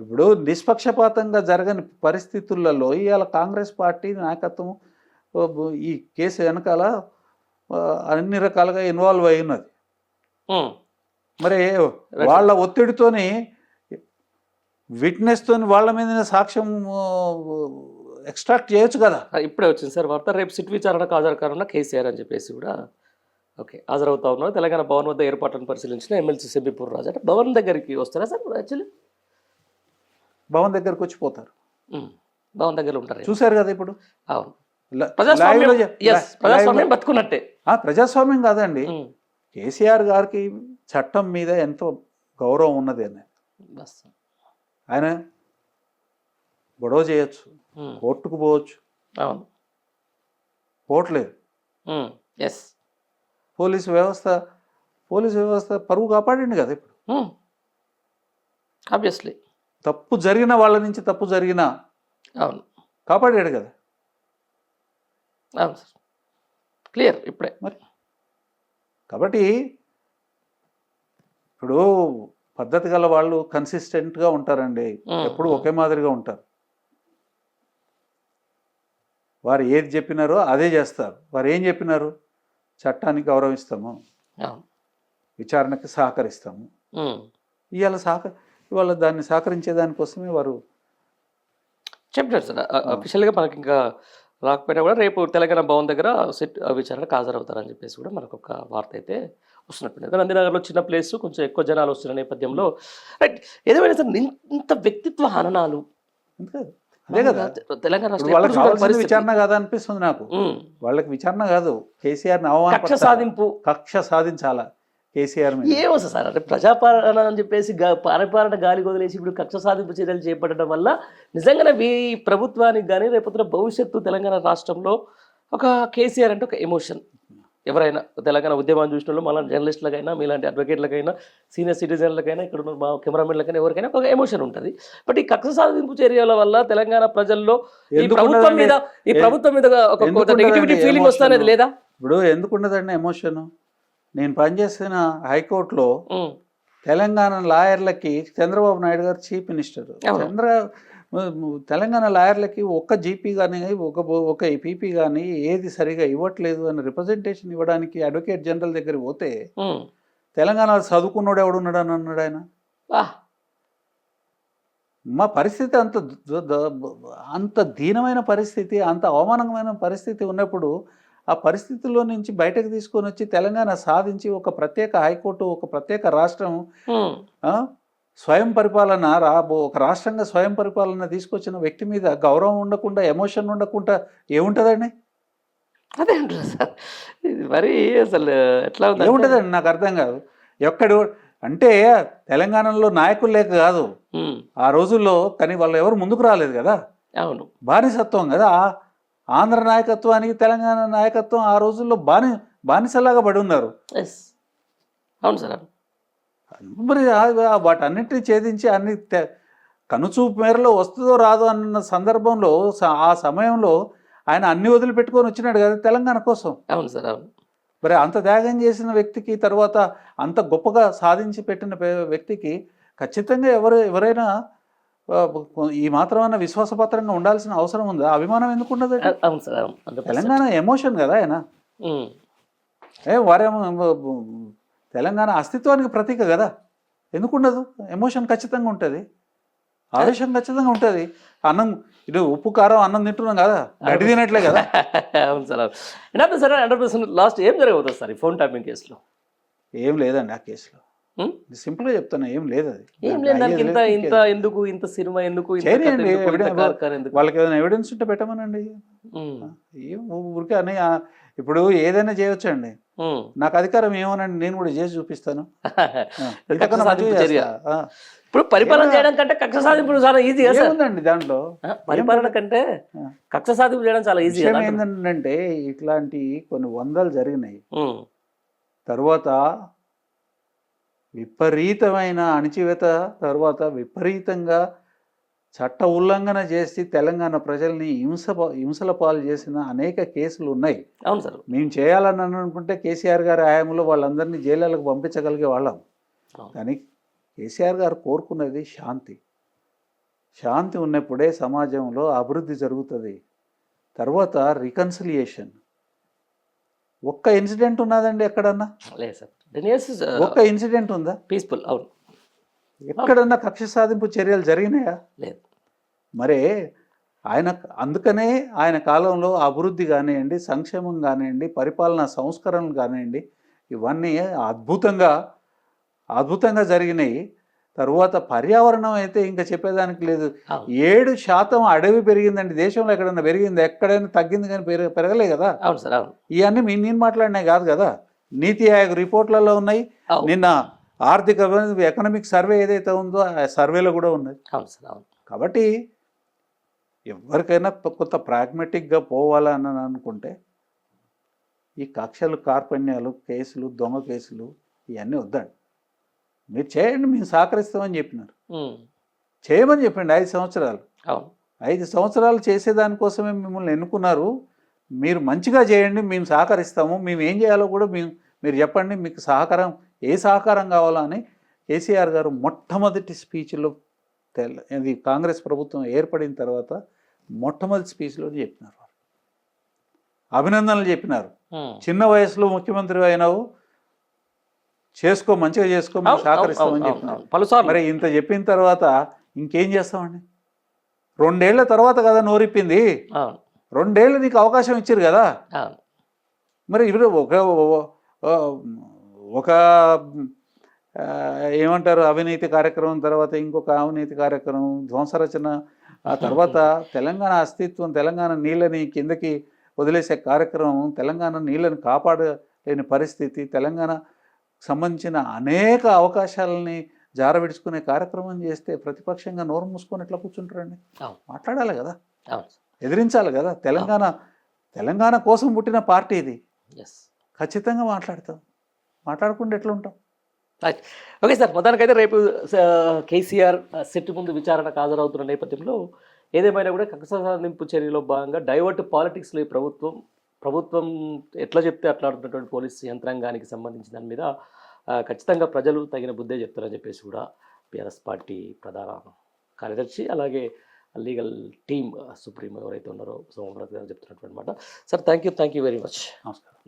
ఇప్పుడు నిష్పక్షపాతంగా జరగని పరిస్థితులలో ఇవాళ కాంగ్రెస్ పార్టీ నాయకత్వం ఈ కేసు వెనకాల అన్ని రకాలుగా ఇన్వాల్వ్ అయి ఉన్నది. మరి వాళ్ళ ఒత్తిడితోని విట్నెస్తోని వాళ్ళ మీద సాక్ష్యం ఎక్స్ట్రాక్ట్ చేయొచ్చు కదా. ఇప్పుడే వచ్చింది సార్ వార్త, రేపు సిట్ విచారణకు హాజరు కానున్న కేసీఆర్ అని చెప్పేసి కూడా హాజరవుతా ఉన్నారు. తెలంగాణ భవన్ వద్ద ఏర్పాట్లను పరిశీలించిన ఎమ్మెల్సీ సెంబిపూర్ రాజు అంటే భవన్ దగ్గరికి వస్తారా సార్? యాక్చువల్లీ భవన్ దగ్గరకు వచ్చిపోతారు, భవన్ దగ్గర ఉంటారు. చూశారు కదా ఇప్పుడు. అవును, ప్రజాస్వామ్యం బతుకున్నట్టే. ప్రజాస్వామ్యం కాదండి, కేసీఆర్ గారికి చట్టం మీద ఎంతో గౌరవం ఉన్నది అని. ఆయన గొడవ చేయొచ్చు, కోర్టుకు పోవచ్చు, అవును పోవట్లేదు. పోలీసు వ్యవస్థ పరువు కాపాడండి కదా ఇప్పుడు. ఆబ్వియస్లీ తప్పు జరిగిన వాళ్ళ నుంచి తప్పు జరిగిన అవును కాపాడాడు కదా. అవును సార్, క్లియర్ ఇప్పుడే. మరి కాబట్టి ఇప్పుడు పద్ధతి గల వాళ్ళు కన్సిస్టెంట్గా ఉంటారండి, ఎప్పుడు ఒకే మాదిరిగా ఉంటారు. వారు ఏది చెప్పినారో అదే చేస్తారు. వారు ఏం చెప్పినారు? చట్టానికి గౌరవిస్తాము, విచారణకి సహకరిస్తాము. ఇవాళ దాన్ని సహకరించే దానికోసమే వారు చెప్పారు సార్. అఫీషియల్గా మనకి ఇంకా రాకపోయినా కూడా రేపు తెలంగాణ భవన్ దగ్గర సిట్ విచారణకు హాజరవుతారని చెప్పేసి కూడా మనకు ఒక వార్త అయితే వస్తున్నట్టు. నందినగర్లో చిన్న ప్లేస్, కొంచెం ఎక్కువ జనాలు వస్తున్న నేపథ్యంలో రైట్ ఏదేమైనా సార్ ఇంత వ్యక్తిత్వ హననాలు అదే కదా తెలంగాణ విచారణ కాదా అనిపిస్తుంది నాకు. వాళ్ళకి విచారణ కాదు, కేసీఆర్ కక్ష సాధించాలా కేసీఆర్ మీద. ఏమొస్తా సార్ అంటే ప్రజాపాలన అని చెప్పేసి పరిపాలన గాలి వదిలేసి ఇప్పుడు కక్ష సాధింపు చర్యలు చేపట్టడం వల్ల నిజంగానే ఈ ప్రభుత్వానికి కానీ రేపొద్దున భవిష్యత్తు తెలంగాణ రాష్ట్రంలో ఒక కేసీఆర్ అంటే ఒక ఎమోషన్. ఎవరైనా తెలంగాణ ఉద్యమాన్ని చూసిన వాళ్ళు మళ్ళీ జర్నలిస్టులకైనా మీలాంటి అడ్వకేట్లకైనా సీనియర్ సిటిజన్లకైనా ఇక్కడ ఉన్న మా కెమెరామెన్లకైనా ఎవరికైనా ఒక ఎమోషన్ ఉంటుంది. బట్ ఈ కక్ష సాధింపు చర్యల వల్ల తెలంగాణ ప్రజల్లో ఈ ప్రభుత్వం మీద ఒక నెగిటివిటీ ఫీలింగ్ వస్తానేది లేదా? ఇప్పుడు ఎందుకు ఉండదండి ఎమోషన్? నేను పనిచేసిన హైకోర్టులో తెలంగాణ లాయర్లకి చంద్రబాబు నాయుడు గారు చీఫ్ మినిస్టర్. తెలంగాణ లాయర్లకి ఒక్క జీపీ కానీ ఒక పీపీ కానీ ఏది సరిగా ఇవ్వట్లేదు అని రిప్రజెంటేషన్ ఇవ్వడానికి అడ్వకేట్ జనరల్ దగ్గరికి పోతే తెలంగాణలో చదువుకున్నాడు ఎవడున్నాడు అని అన్నాడు ఆయన. మా పరిస్థితి అంత దీనమైన పరిస్థితి, అంత అవమానమైన పరిస్థితి ఉన్నప్పుడు ఆ పరిస్థితుల్లో నుంచి బయటకు తీసుకొని వచ్చి తెలంగాణ సాధించి ఒక ప్రత్యేక హైకోర్టు, ఒక ప్రత్యేక రాష్ట్రం, స్వయం పరిపాలన ఒక రాష్ట్రంగా స్వయం పరిపాలన తీసుకొచ్చిన వ్యక్తి మీద గౌరవం ఉండకుండా, ఎమోషన్ ఉండకుండా ఏముంటుందండి? అదే అంటారు సార్, మరి అసలు ఎట్లా ఏముంటుందండి నాకు అర్థం కాదు. ఎక్కడు అంటే తెలంగాణలో నాయకులు లేక కాదు ఆ రోజుల్లో, కానీ వాళ్ళు ఎవరు ముందుకు రాలేదు కదా. అవును, బానిసత్వం కదా. ఆంధ్ర నాయకత్వానికి తెలంగాణ నాయకత్వం ఆ రోజుల్లో బానిసలాగా పడి ఉన్నారు. అవును సార్. మరి వాటన్నిటిని ఛేదించి అన్ని కనుచూపు మేరలో వస్తుందో రాదో అన్న సందర్భంలో ఆ సమయంలో ఆయన అన్ని వదిలిపెట్టుకొని వచ్చినాడు కదా తెలంగాణ కోసం. అవును సార్, అవును. మరి అంత త్యాగం చేసిన వ్యక్తికి, తర్వాత అంత గొప్పగా సాధించి పెట్టిన వ్యక్తికి ఖచ్చితంగా ఎవరైనా ఈ మాత్రమైన విశ్వాసపాత్రంగా ఉండాల్సిన అవసరం ఉందా? అభిమానం ఎందుకు ఉండదు? అవును సార్, అవును. తెలంగాణ ఎమోషన్ కదా ఆయన. వారేమో తెలంగాణ అస్తిత్వానికి ప్రతీక కదా, ఎందుకుండదు? ఎమోషన్ ఖచ్చితంగా ఉంటుంది, ఆవేశం ఖచ్చితంగా ఉంటుంది. అన్నం ఇటు ఉప్పు కారం అన్నం తింటున్నాం కదా, గడ్డి తినట్లే కదా. అవును సార్, అవును. సరే 100% లాస్ట్ ఏం జరగబోతుంది సార్ ఈ ఫోన్ ట్యాపింగ్ కేసులో? ఏం లేదండి ఆ కేసులో, సింపుల్గా చెప్తాను, ఏం లేదు. అది ఏం లేదు. దానికి ఇంత ఎందుకు, ఇంత సినిమా ఎందుకు, వాళ్ళకి ఏదైనా ఎవిడెన్స్ ఉంటే పెట్టమనండి. ఊరికే అని ఇప్పుడు ఏదైనా చేయొచ్చండి, నాకు అధికారం ఏమోనండి, నేను కూడా చేసి చూపిస్తాను. ఇప్పుడు పరిపాలన చేయడం కంటే కక్ష సాధింపులు చాలా ఈజీ ఉందండి దాంట్లో. పరిపాలన కంటే కక్ష సాధింపు చేయడం చాలా ఈజీ. ఏంటంటే ఇట్లాంటి కొన్ని వందలు జరిగినాయి, తర్వాత విపరీతమైన అణిచివేత, తర్వాత విపరీతంగా చట్ట ఉల్లంఘన చేసి తెలంగాణ ప్రజల్ని హింసల పాలు చేసిన అనేక కేసులు ఉన్నాయి. అవును సార్. మేము చేయాలని అనుకుంటే కేసీఆర్ గారి హయాంలో వాళ్ళందరినీ జైళ్ళకు పంపించగలిగే వాళ్ళం. కానీ కేసీఆర్ గారు కోరుకున్నది శాంతి. శాంతి ఉన్నప్పుడే సమాజంలో అభివృద్ధి జరుగుతుంది. తర్వాత రికన్సిలియేషన్. ఒక్క ఇన్సిడెంట్ ఉన్నదండి ఎక్కడన్నా? లేదు సార్. ఒక్క ఇన్సిడెంట్ ఉందా? పీస్ఫుల్. అవును. ఎక్కడన్నా కక్ష సాధింపు చర్యలు జరిగినాయా? లేదు. మరే ఆయన అందుకనే ఆయన కాలంలో అభివృద్ధి కానివ్వండి, సంక్షేమం కానివ్వండి, పరిపాలనా సంస్కరణలు కానివ్వండి, ఇవన్నీ అద్భుతంగా జరిగినాయి. తరువాత పర్యావరణం అయితే ఇంకా చెప్పేదానికి లేదు. 7% అడవి పెరిగిందండి దేశంలో. ఎక్కడైనా పెరిగింది? ఎక్కడైనా తగ్గింది, కానీ పెరగలే కదా. అవును సార్, అవును. ఇవన్నీ నేను మాట్లాడినాయి కాదు కదా, నీతి ఆయోగ్ రిపోర్ట్లలో ఉన్నాయి. నిన్న ఆర్థిక ఎకనామిక్ సర్వే ఏదైతే ఉందో ఆ సర్వేలో కూడా ఉన్నది. అవును సార్, అవును. కాబట్టి ఎవరికైనా కొంత ప్రాగ్మెటిక్గా పోవాలని అనుకుంటే ఈ కక్షలు, కార్పణ్యాలు, కేసులు, దొంగ కేసులు ఇవన్నీ వద్దండి. మీరు చేయండి, మేము సహకరిస్తామని చెప్పినారు, చేయమని చెప్పండి. 5 సంవత్సరాలు 5 సంవత్సరాలు చేసేదానికోసమే మిమ్మల్ని ఎన్నుకున్నారు. మీరు మంచిగా చేయండి, మేము సహకరిస్తాము. మేము ఏం చేయాలో కూడా మీరు చెప్పండి, మీకు ఏ సహకారం కావాలో అని కేసీఆర్ గారు మొట్టమొదటి స్పీచ్లో ఇది కాంగ్రెస్ ప్రభుత్వం ఏర్పడిన తర్వాత మొట్టమొదటి స్పీచ్లో చెప్పినారు. అభినందనలు చెప్పినారు. చిన్న వయసులో ముఖ్యమంత్రి అయినావు, చేసుకో, మంచిగా చేసుకో, మేము సహకరిస్తామని చెప్పినారు. మరి ఇంత చెప్పిన తర్వాత ఇంకేం చేస్తామండి? 2 ఏళ్ల తర్వాత కదా నోరిప్పింది. 2 ఏళ్ళు నీకు అవకాశం ఇచ్చారు కదా. మరి ఇప్పుడు ఒక ఏమంటారు, అవినీతి కార్యక్రమం, తర్వాత ఇంకొక అవినీతి కార్యక్రమం, ధ్వంసరచన, ఆ తర్వాత తెలంగాణ అస్తిత్వం, తెలంగాణ నీళ్ళని కిందకి వదిలేసే కార్యక్రమం, తెలంగాణ నీళ్ళని కాపాడలేని పరిస్థితి, తెలంగాణ సంబంధించిన అనేక అవకాశాలని జారవిడుచుకునే కార్యక్రమం చేస్తే ప్రతిపక్షంగా నోరు మూసుకొని ఎట్లా కూర్చుంటారండి? మాట్లాడాలి కదా, ఎదిరించాలి కదా. తెలంగాణ కోసం పుట్టిన పార్టీ ఇది. ఖచ్చితంగా మాట్లాడకుండా ఎట్లా ఉంటాం? ఓకే సార్, మొత్తానికైతే రేపు కేసీఆర్ సిట్ ముందు విచారణకు హాజరవుతున్న నేపథ్యంలో ఏదేమైనా కూడా కక్ష సాధింపు చర్యలో భాగంగా డైవర్ట్ పాలిటిక్స్లో ఈ ప్రభుత్వం ఎట్లా చెప్తే అట్లా ఆడుతున్నటువంటి పోలీస్ యంత్రాంగానికి సంబంధించిన దాని మీద ఖచ్చితంగా ప్రజలు తగిన బుద్ధే చెప్తారని చెప్పేసి కూడా బీఆర్ఎస్ పార్టీ ప్రధాన కార్యదర్శి, అలాగే లీగల్ టీమ్ సుప్రీం ఎవరైతే ఉన్నారో సోమవ్రత్ గారు చెప్తున్నటువంటి మాట. Sir, thank you very much. నమస్కారం.